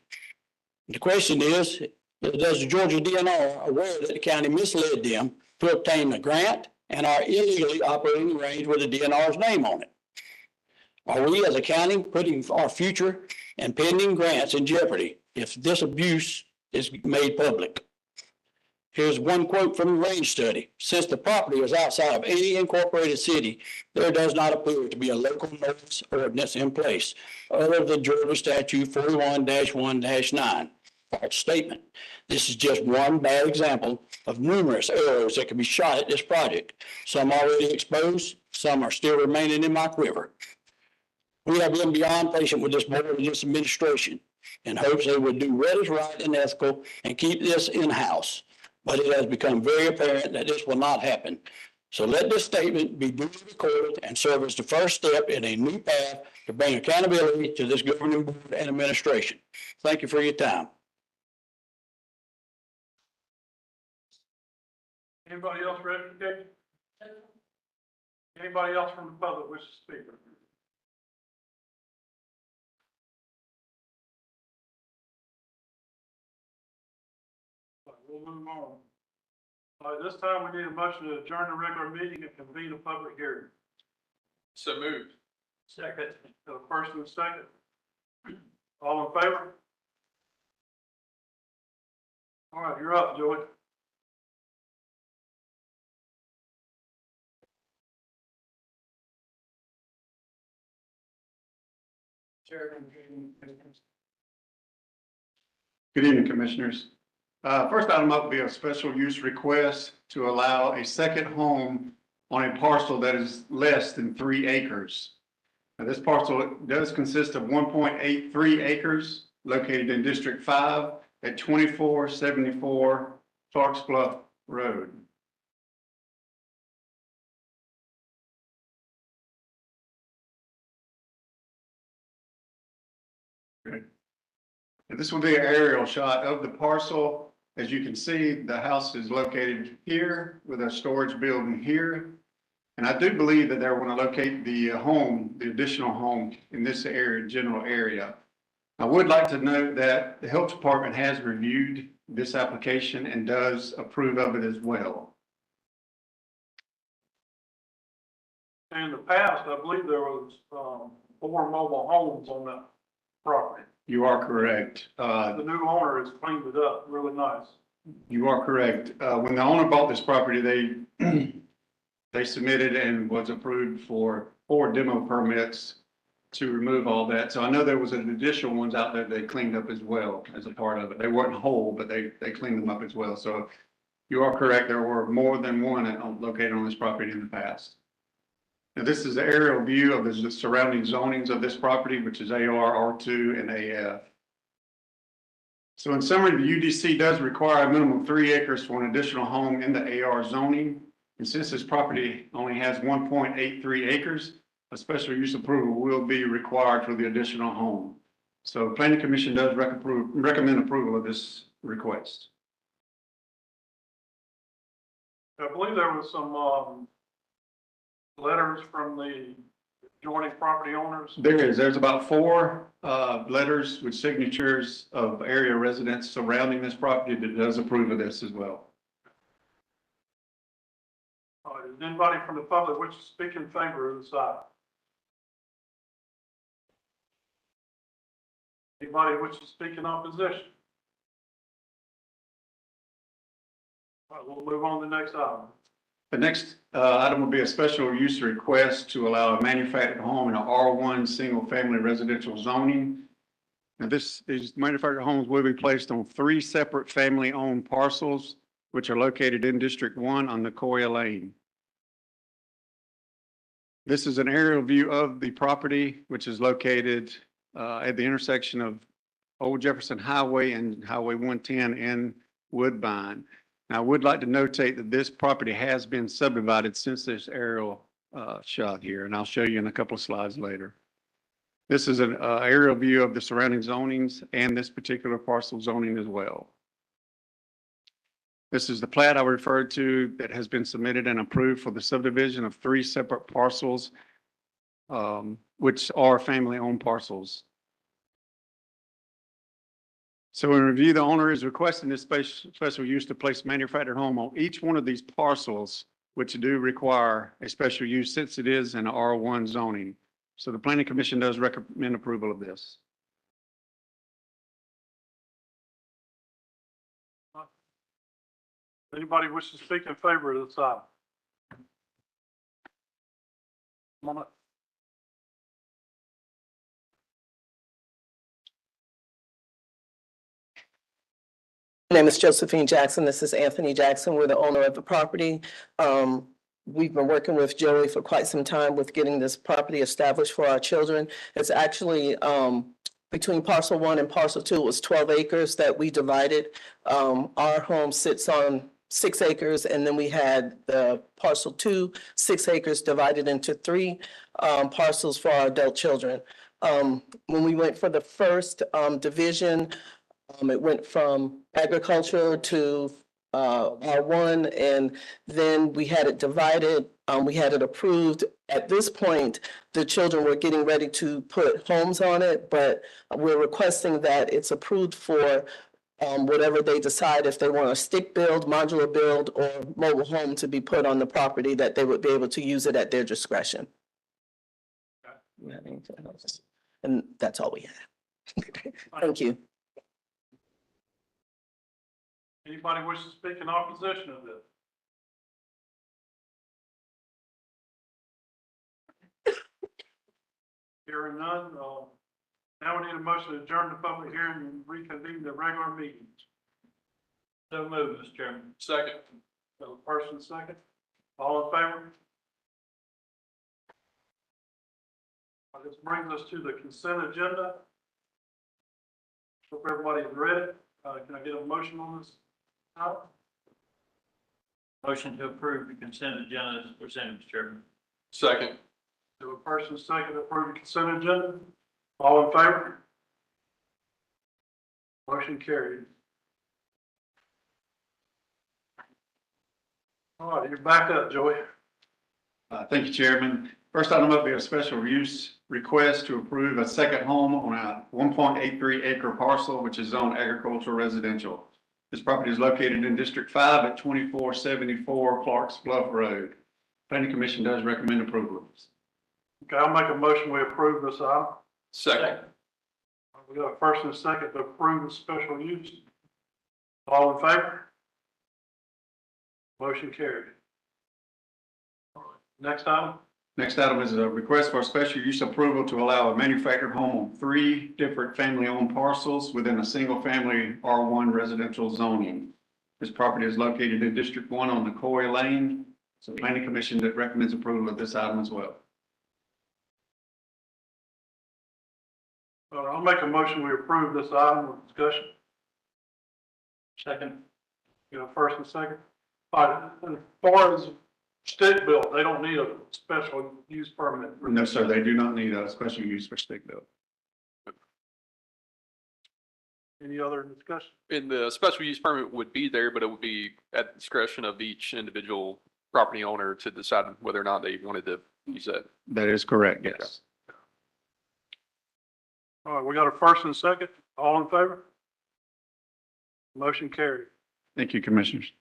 The question is, does the Georgia DNR aware that the county misled them to obtain a grant and are illegally operating the range with the DNR's name on it? Are we as a county putting our future and pending grants in jeopardy if this abuse is made public? Here's one quote from the range study. Since the property is outside of any incorporated city, there does not appear to be a local notice ordinance in place other than Georgia Statute 41-1-9. False statement. This is just one bad example of numerous arrows that can be shot at this project. Some already exposed, some are still remaining in my quiver. We have been beyond patient with this board and this administration in hopes they would do what is right and ethical and keep this in-house. But it has become very apparent that this will not happen. So let this statement be duly recorded and serve as the first step in a new path to bring accountability to this governing board and administration. Thank you for your time. Anybody else ready to go? Anybody else from the public wish to speak? We'll move on. At this time, we need a motion to adjourn the regular meeting and convene a public hearing. So moved. Second. First and second. All in favor? All right, you're up, Joey. Good evening, Commissioners. First item up will be a special use request to allow a second home on a parcel that is less than 3 acres. Now, this parcel does consist of 1.83 acres located in District 5 at 2474 Clarks Bluff Road. Okay. This will be an aerial shot of the parcel. As you can see, the house is located here with a storage building here. And I do believe that they're going to locate the home, the additional home in this area, general area. I would like to note that the health department has reviewed this application and does approve of it as well. In the past, I believe there was 4 mobile homes on that property. You are correct. The new owner has cleaned it up really nice. You are correct. When the owner bought this property, they submitted and was approved for 4 demo permits to remove all that. So I know there was an additional ones out there they cleaned up as well as a part of it. They weren't whole, but they cleaned them up as well. So you are correct. There were more than one located on this property in the past. Now, this is the aerial view of the surrounding zonings of this property, which is AR, R2, and AF. So in summary, the UDC does require a minimum of 3 acres for an additional home in the AR zoning. And since this property only has 1.83 acres, a special use approval will be required for the additional home. So Planning Commission does recommend approval of this request. I believe there was some letters from the adjoining property owners. There's about 4 letters with signatures of area residents surrounding this property that does approve of this as well. Is anybody from the public which speak in favor of this item? Anybody which is speak in opposition? All right, we'll move on to the next item. The next item will be a special use request to allow a manufactured home in an R1 single family residential zoning. Now these manufactured homes will be placed on 3 separate family owned parcels, which are located in District 1 on Nicoya Lane. This is an aerial view of the property, which is located at the intersection of Old Jefferson Highway and Highway 110 in Woodbine. Now, I would like to notate that this property has been subdivided since this aerial shot here, and I'll show you in a couple of slides later. This is an aerial view of the surrounding zonings and this particular parcel zoning as well. This is the plat I referred to that has been submitted and approved for the subdivision of 3 separate parcels, which are family-owned parcels. So in review, the owner is requesting this special use to place manufactured home on each one of these parcels, which do require a special use since it is in R1 zoning. So the planning commission does recommend approval of this. Anybody wish to speak in favor of this item? Come on up. My name is Josephine Jackson. This is Anthony Jackson. We're the owner of the property. We've been working with Joey for quite some time with getting this property established for our children. It's actually, between parcel 1 and parcel 2, it was 12 acres that we divided. Our home sits on 6 acres, and then we had the parcel 2, 6 acres divided into 3 parcels for our adult children. When we went for the first division, it went from agriculture to R1, and then we had it divided. We had it approved. At this point, the children were getting ready to put homes on it, but we're requesting that it's approved for whatever they decide, if they want a stick build, modular build, or mobile home to be put on the property, that they would be able to use it at their discretion. And that's all we have. Thank you. Anybody wish to speak in opposition of this? Hearing none, now we need a motion to adjourn the public hearing and reconvene the regular meetings. So moved, Mr. Chairman. Second. So first and second, all in favor? This brings us to the consent agenda. Hope everybody's ready. Can I get a motion on this? Motion to approve the consent agenda as presented, Mr. Chairman. Second. Do a first and second to approve the consent agenda. All in favor? Motion carried. All right, you're back up, Joey. Thank you, Chairman. First item up, be a special use request to approve a second home on a 1.83 acre parcel, which is zoned agricultural residential. This property is located in District 5 at 2474 Clark's Bluff Road. Planning Commission does recommend approval. Okay, I'll make a motion, we approve this item. Second. We got a first and a second to approve the special use. All in favor? Motion carried. Next item? Next item is a request for a special use approval to allow a manufactured home on 3 different family-owned parcels within a single-family R1 residential zoning. This property is located in District 1 on McCoy Lane. So Planning Commission that recommends approval of this item as well. I'll make a motion, we approve this item with discussion. Second. You know, first and second. All right, as far as stick built, they don't need a special use permit. No, sir, they do not need a special use for stick built. Any other discussion? And the special use permit would be there, but it would be at the discretion of each individual property owner to decide whether or not they wanted to use that. That is correct, yes. All right, we got a first and second. All in favor? Motion carried. Thank you, Commissioners.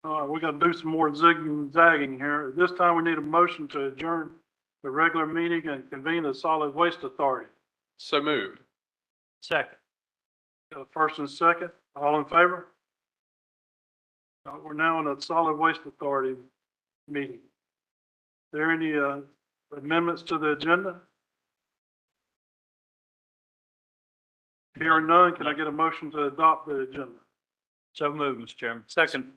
All right, we got to do some more zigging and zagging here. This time we need a motion to adjourn the regular meeting and convene the Solid Waste Authority. So moved. Second. Got a first and second. All in favor? We're now in a Solid Waste Authority meeting. Are there any amendments to the agenda? Hearing none, can I get a motion to adopt the agenda? So moved, Mr. Chairman. Second.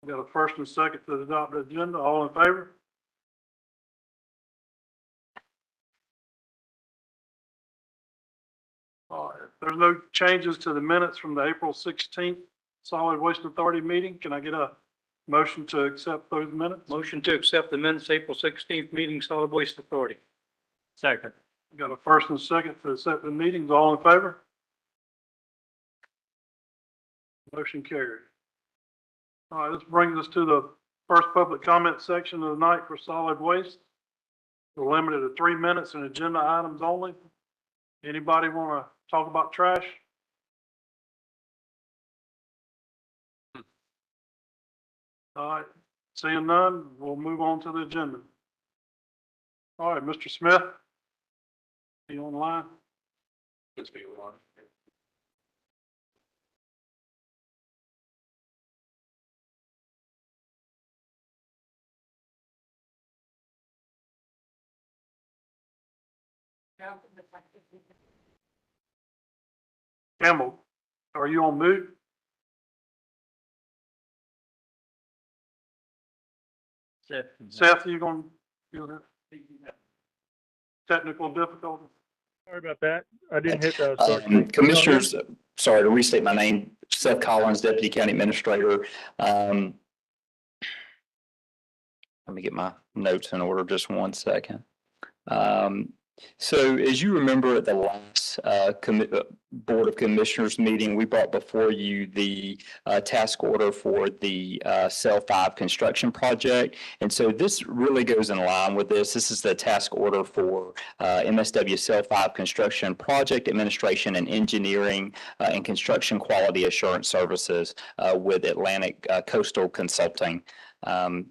We got a first and second to adopt the agenda. All in favor? All right. If there's no changes to the minutes from the April 16th Solid Waste Authority meeting, can I get a motion to accept those minutes? Motion to accept the minutes, April 16th meeting, Solid Waste Authority. Second. We got a first and second to accept the meetings. All in favor? Motion carried. All right, this brings us to the first public comment section of the night for solid waste. We're limited to 3 minutes and agenda items only. Anybody want to talk about trash? All right, seeing none, we'll move on to the agenda. All right, Mr. Smith? You online? Let's be on. Campbell, are you on mute? Seth, you gonna do that? Technical difficulty? Sorry about that. I didn't hit the. Commissioners, sorry to restate my name, Seth Collins, Deputy County Administrator. Let me get my notes in order, just one second. So as you remember at the last Board of Commissioners meeting, we brought before you the task order for the Cell 5 construction project. And so this really goes in line with this. This is the task order for MSW Cell 5 construction project administration and engineering and construction quality assurance services with Atlantic Coastal Consulting. And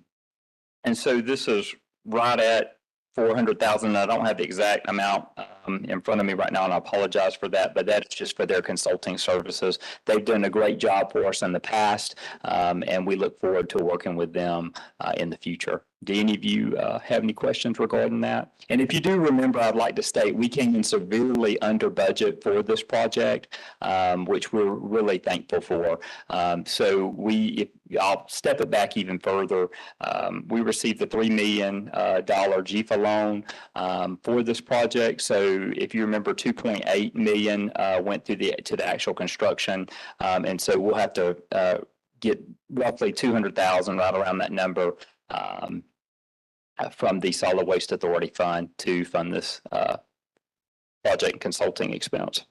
so this is right at 400,000. I don't have the exact amount in front of me right now, and I apologize for that, but that's just for their consulting services. They've done a great job for us in the past, and we look forward to working with them in the future. Do any of you have any questions regarding that? And if you do remember, I'd like to state we came in severely under budget for this project, which we're really thankful for. So I'll step it back even further. We received the $3 million GFA loan for this project. So if you remember, 2.8 million went to the actual construction, and so we'll have to get roughly 200,000, right around that number, from the Solid Waste Authority Fund to fund this project consulting expense.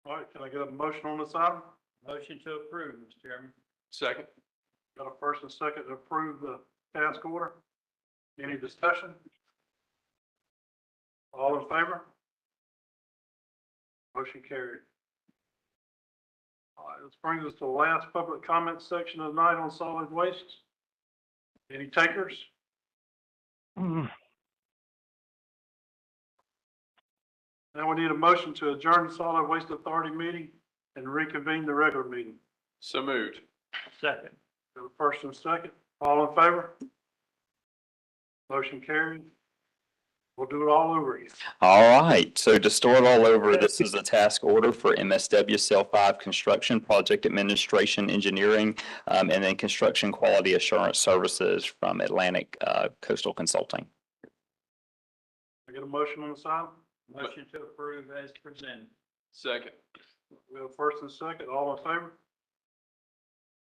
All right, can I get a motion on this item? Motion to approve, Mr. Chairman. Second. Got a first and second to approve the task order. Any discussion? All in favor? Motion carried. All right, this brings us to the last public comment section of the night on solid waste. Any takers? Now we need a motion to adjourn the Solid Waste Authority meeting and reconvene the regular meeting. So moved. Second. Got a first and second. All in favor? Motion carried. We'll do it all over again. All right. So to start all over, this is a task order for MSW Cell 5 construction project administration engineering, and then construction quality assurance services from Atlantic Coastal Consulting. I get a motion on the side? Motion to approve as presented. Second. We have first and second. All in favor?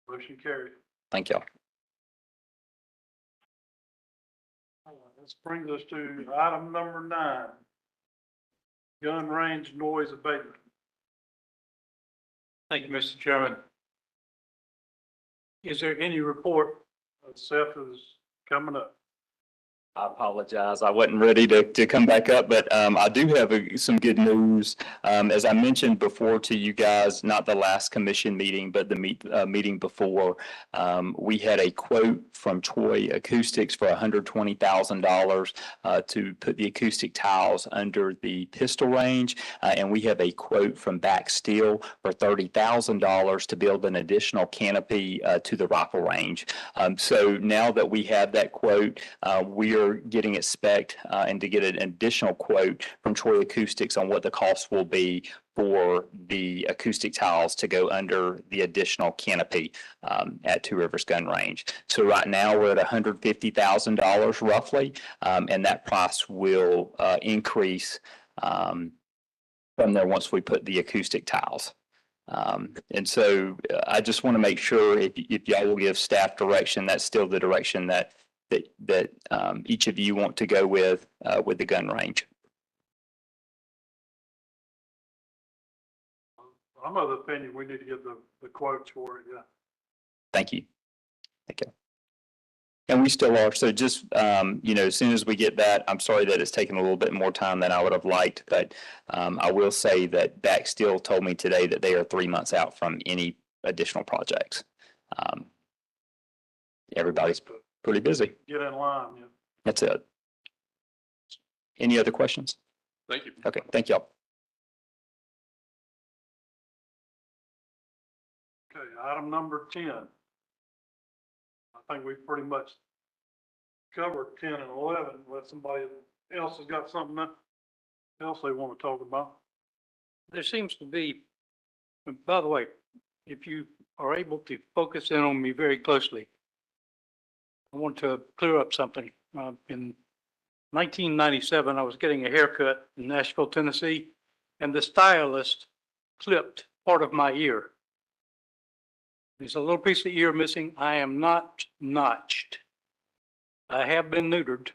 Motion carried. Thank y'all. This brings us to item number 9. Gun range noise abatement. Thank you, Mr. Chairman. Is there any report? Seth is coming up. I apologize. I wasn't ready to come back up, but I do have some good news. As I mentioned before to you guys, not the last commission meeting, but the meeting before, we had a quote from Troy Acoustics for $120,000 to put the acoustic tiles under the pistol range, and we have a quote from Back Steel for $30,000 to build an additional canopy to the rifle range. So now that we have that quote, we are getting it spec'd and to get an additional quote from Troy Acoustics on what the cost will be for the acoustic tiles to go under the additional canopy at Two Rivers Gun Range. So right now we're at $150,000 roughly, and that price will increase from there once we put the acoustic tiles. And so I just want to make sure if y'all will give staff direction, that's still the direction that each of you want to go with the gun range. I'm of the opinion we need to get the quotes for it, yeah. Thank you. Thank you. And we still are. So just, as soon as we get that, I'm sorry that it's taken a little bit more time than I would have liked, but I will say that Beck still told me today that they are 3 months out from any additional projects. Everybody's pretty busy. Get in line, yeah. That's it. Any other questions? Thank you. Okay, thank y'all. Okay, item number 10. I think we pretty much covered 10 and 11, unless somebody else has got something else they want to talk about. There seems to be, by the way, if you are able to focus in on me very closely, I want to clear up something. In 1997, I was getting a haircut in Nashville, Tennessee, and the stylist clipped part of my ear. There's a little piece of the ear missing. I am not notched. I have been neutered,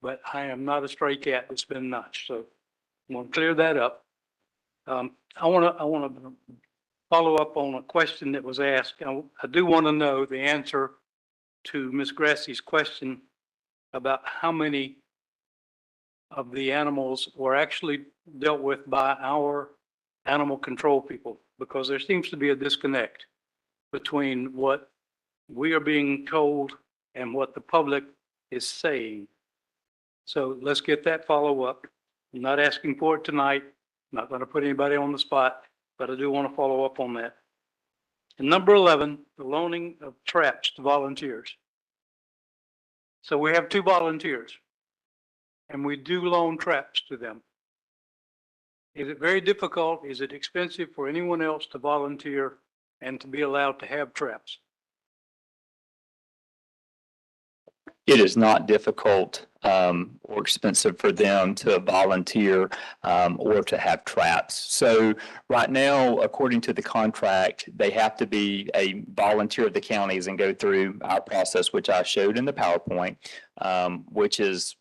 but I am not a stray cat that's been notched. So I'm going to clear that up. I want to follow up on a question that was asked. I do want to know the answer to Ms. Grassie's question about how many of the animals were actually dealt with by our animal control people, because there seems to be a disconnect between what we are being told and what the public is saying. So let's get that follow up. I'm not asking for it tonight. I'm not going to put anybody on the spot, but I do want to follow up on that. And number 11, the loaning of traps to volunteers. So we have 2 volunteers, and we do loan traps to them. Is it very difficult? Is it expensive for anyone else to volunteer and to be allowed to have traps? It is not difficult or expensive for them to volunteer or to have traps. So right now, according to the contract, they have to be a volunteer of the counties and go through our process, which I showed in the PowerPoint, which is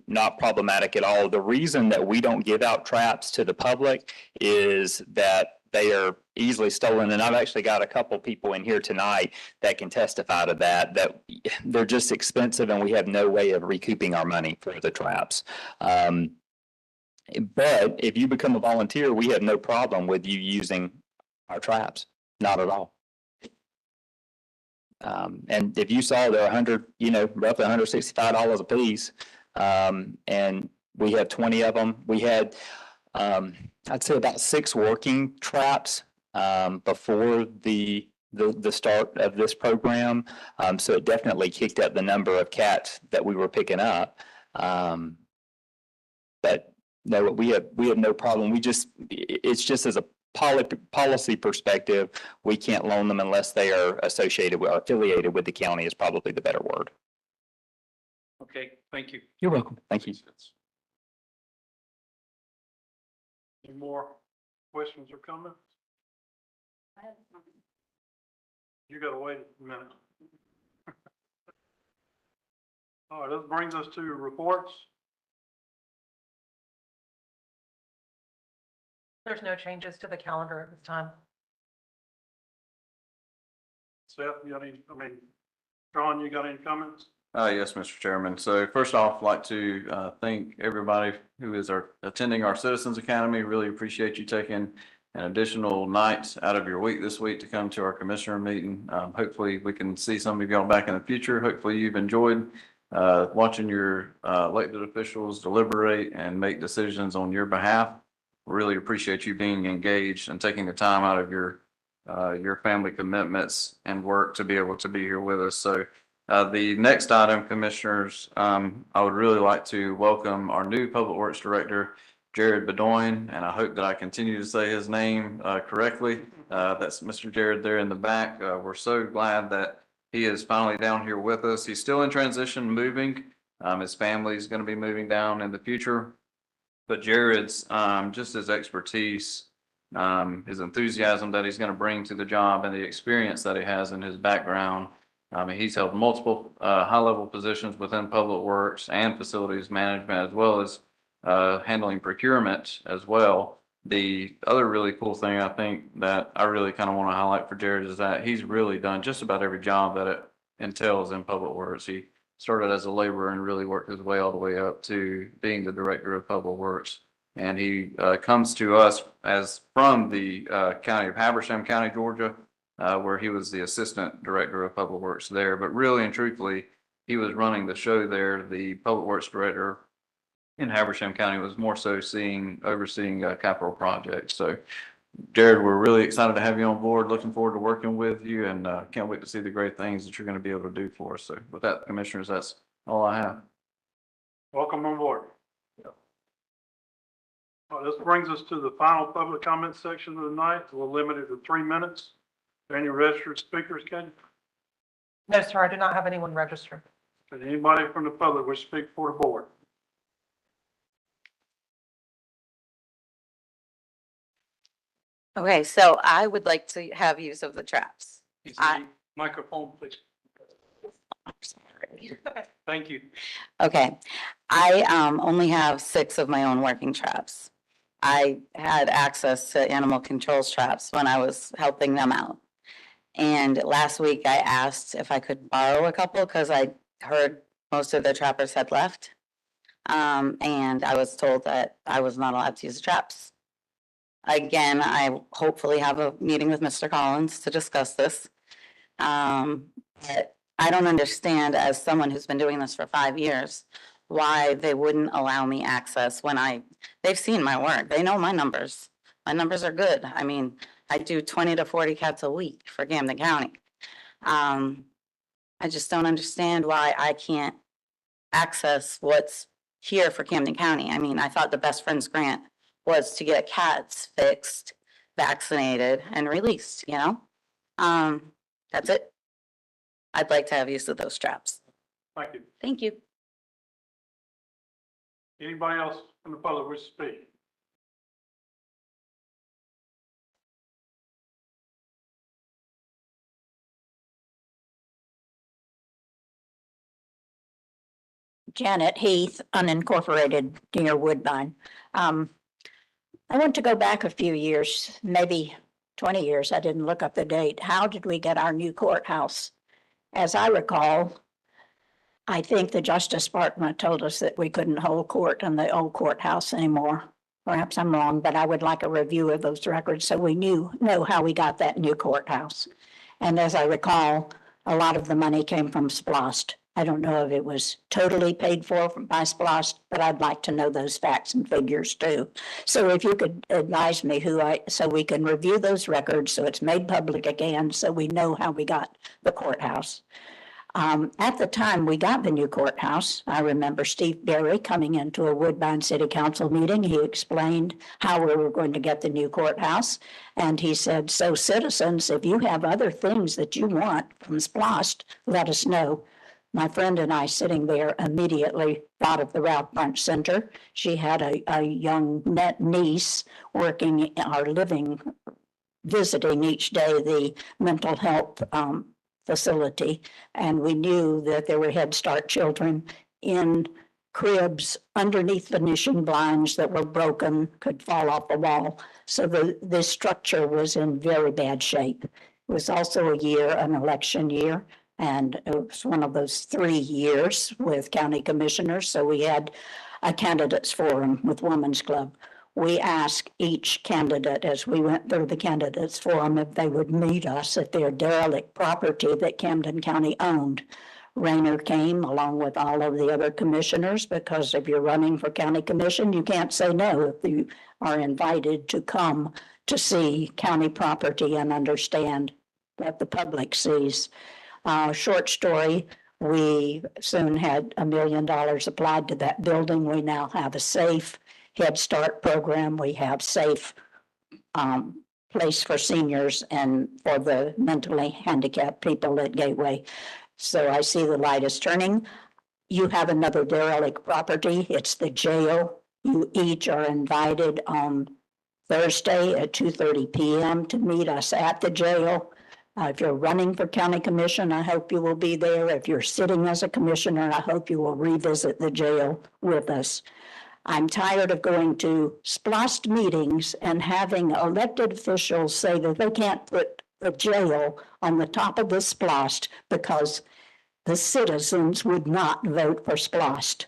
not problematic at all. The reason that we don't give out traps to the public is that they are easily stolen. And I've actually got a couple people in here tonight that can testify to that they're just expensive and we have no way of recouping our money for the traps. But if you become a volunteer, we have no problem with you using our traps, not at all. And if you saw they're roughly $165 a piece, and we have 20 of them. We had, I'd say about 6 working traps before the start of this program. So it definitely kicked up the number of cats that we were picking up. But no, we have no problem. It's just as a policy perspective, we can't loan them unless they are associated with or affiliated with the county is probably the better word. Okay, thank you. You're welcome. Thank you. Any more questions or comments? You gotta wait a minute. All right, this brings us to reports. There's no changes to the calendar at this time. Seth, John, you got any comments? Yes, Mr. Chairman. So first off, I'd like to thank everybody who is attending our Citizens Academy. Really appreciate you taking an additional night out of your week this week to come to our commissioner meeting. Hopefully we can see some of y'all back in the future. Hopefully you've enjoyed watching your elected officials deliberate and make decisions on your behalf. Really appreciate you being engaged and taking the time out of your family commitments and work to be able to be here with us. So the next item, Commissioners, I would really like to welcome our new Public Works Director, Jared Bedoin, and I hope that I continue to say his name correctly. That's Mr. Jared there in the back. We're so glad that he is finally down here with us. He's still in transition, moving. His family is going to be moving down in the future. But Jared's just his expertise, his enthusiasm that he's going to bring to the job and the experience that he has in his background. He's held multiple high-level positions within Public Works and Facilities Management, as well as handling procurement as well. The other really cool thing I think that I really kind of want to highlight for Jared is that he's really done just about every job that it entails in public works. He started as a laborer and really worked his way all the way up to being the director of public works. And he comes to us as from the county of Habersham County, Georgia, where he was the assistant director of public works there. But really and truthfully, he was running the show there. The public works director in Habersham County was more so overseeing capital projects. So Jared, we're really excited to have you on board. Looking forward to working with you and can't wait to see the great things that you're going to be able to do for us. So with that, commissioners, that's all I have. Welcome on board. This brings us to the final public comment section of the night. We'll limit it to 3 minutes. Any registered speakers, Ken? No, sir, I do not have anyone registered. Did anybody from the public wish to speak for the board? Okay, so I would like to have use of the traps. Is the microphone, please? I'm sorry. Thank you. Okay, I only have 6 of my own working traps. I had access to animal controls traps when I was helping them out. And last week I asked if I could borrow a couple because I heard most of the trappers had left. And I was told that I was not allowed to use the traps. Again, I hopefully have a meeting with Mr. Collins to discuss this. But I don't understand, as someone who's been doing this for 5 years, why they wouldn't allow me access when they've seen my work. They know my numbers. My numbers are good. I mean, I do 20 to 40 cats a week for Camden County. I just don't understand why I can't access what's here for Camden County. I mean, I thought the Best Friends grant was to get cats fixed, vaccinated, and released, you know? That's it. I'd like to have use of those traps. Thank you. Thank you. Anybody else from the public wish to speak? Janet Heath, unincorporated near Woodbine. I want to go back a few years, maybe 20 years. I didn't look up the date. How did we get our new courthouse? As I recall, I think the Justice Department told us that we couldn't hold court in the old courthouse anymore. Perhaps I'm wrong, but I would like a review of those records so we know how we got that new courthouse. And as I recall, a lot of the money came from SPLOST. I don't know if it was totally paid for by SPLOST, but I'd like to know those facts and figures too. So if you could advise me so we can review those records so it's made public again, so we know how we got the courthouse. At the time we got the new courthouse, I remember Steve Berry coming into a Woodbine City Council meeting. He explained how we were going to get the new courthouse. And he said, so citizens, if you have other things that you want from SPLOST, let us know. My friend and I sitting there immediately thought of the Ralph Bunch Center. She had a young niece working visiting each day the mental health facility. And we knew that there were Head Start children in cribs underneath Venetian blinds that were broken, could fall off the wall. So the structure was in very bad shape. It was also an election year. And it was one of those 3 years with county commissioners. So we had a candidates forum with Women's Club. We asked each candidate as we went through the candidates forum if they would meet us at their derelict property that Camden County owned. Rayner came along with all of the other commissioners because if you're running for county commission, you can't say no if you are invited to come to see county property and understand what the public sees. Short story, we soon had $1 million applied to that building. We now have a safe Head Start program. We have safe place for seniors and for the mentally handicapped people at Gateway. So I see the light is turning. You have another derelict property. It's the jail. You each are invited on Thursday at 2:30 p.m. to meet us at the jail. If you're running for county commission, I hope you will be there. If you're sitting as a commissioner, I hope you will revisit the jail with us. I'm tired of going to splost meetings and having elected officials say that they can't put a jail on the top of the splost because the citizens would not vote for splost.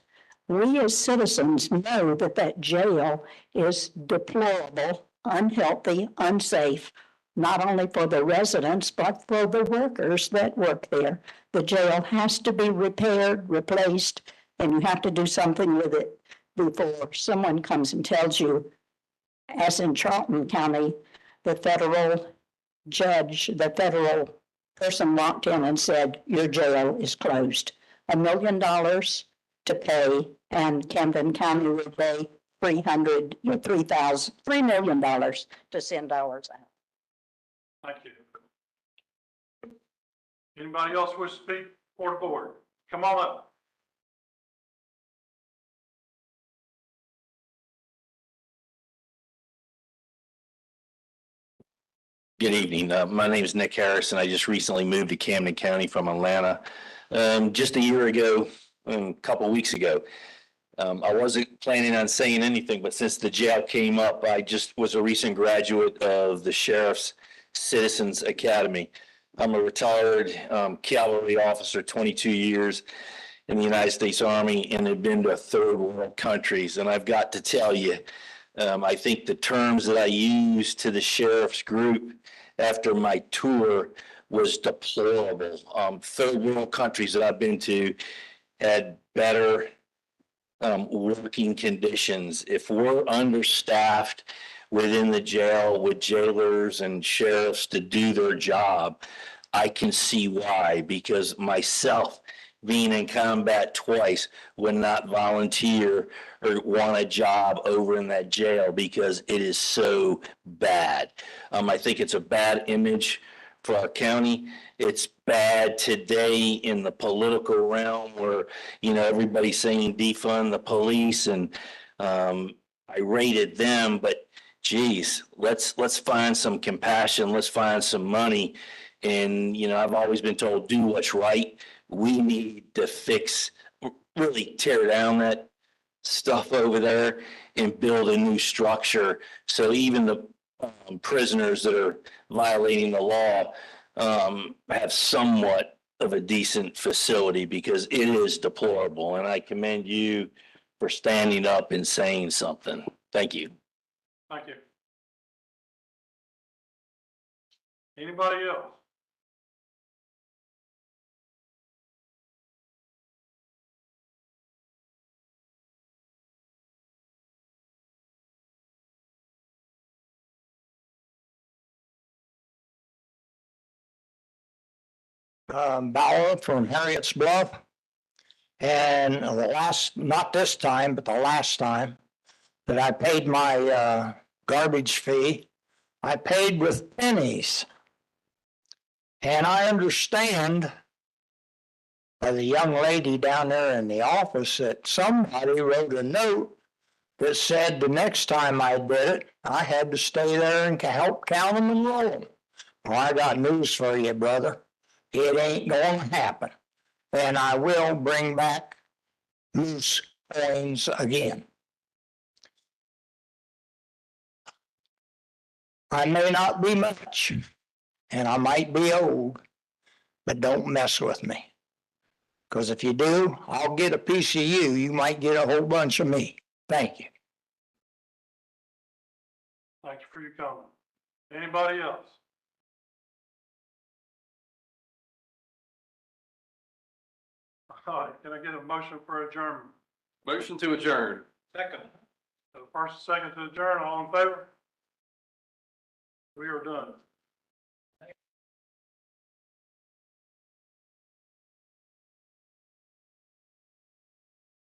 We as citizens know that that jail is deplorable, unhealthy, unsafe, not only for the residents, but for the workers that work there. The jail has to be repaired, replaced, and you have to do something with it before someone comes and tells you, as in Charlton County, the federal judge, the federal person walked in and said, your jail is closed. $1 million to pay, and Camden County will pay $3 million to send ours out. Thank you. Anybody else wish to speak for the board? Come on up. Good evening. My name is Nick Harrison. I just recently moved to Camden County from Atlanta. Just a year ago, a couple of weeks ago. I wasn't planning on saying anything, but since the jail came up, I just was a recent graduate of the Sheriff's Citizens Academy. I'm a retired cavalry officer, 22 years in the United States Army, and have been to third world countries. And I've got to tell you, I think the terms that I used to the sheriff's group after my tour was deplorable. Third world countries that I've been to had better working conditions. If we're understaffed within the jail with jailers and sheriffs to do their job, I can see why, because myself, being in combat twice, would not volunteer or want a job over in that jail because it is so bad. I think it's a bad image for our county. It's bad today in the political realm where, you know, everybody's saying defund the police, and I rated them, but geez, let's find some compassion. Let's find some money. And, you know, I've always been told, do what's right. We need to fix, really tear down that stuff over there and build a new structure. So even the prisoners that are violating the law have somewhat of a decent facility, because it is deplorable. And I commend you for standing up and saying something. Thank you. Thank you. Anybody else? Bauer from Harriet's Bluff. And the last, not this time, but the last time that I paid my garbage fee, I paid with pennies. And I understand by the young lady down there in the office that somebody wrote a note that said the next time I did it, I had to stay there and help count them and roll them. Well, I got news for you, brother. It ain't going to happen. And I will bring back loose coins again. I may not be much, and I might be old, but don't mess with me. Because if you do, I'll get a piece of you. You might get a whole bunch of me. Thank you. Thank you for your comment. Anybody else? All right, can I get a motion for adjournment? Motion to adjourn. Second. So first and second to adjourn, all in favor? We are done.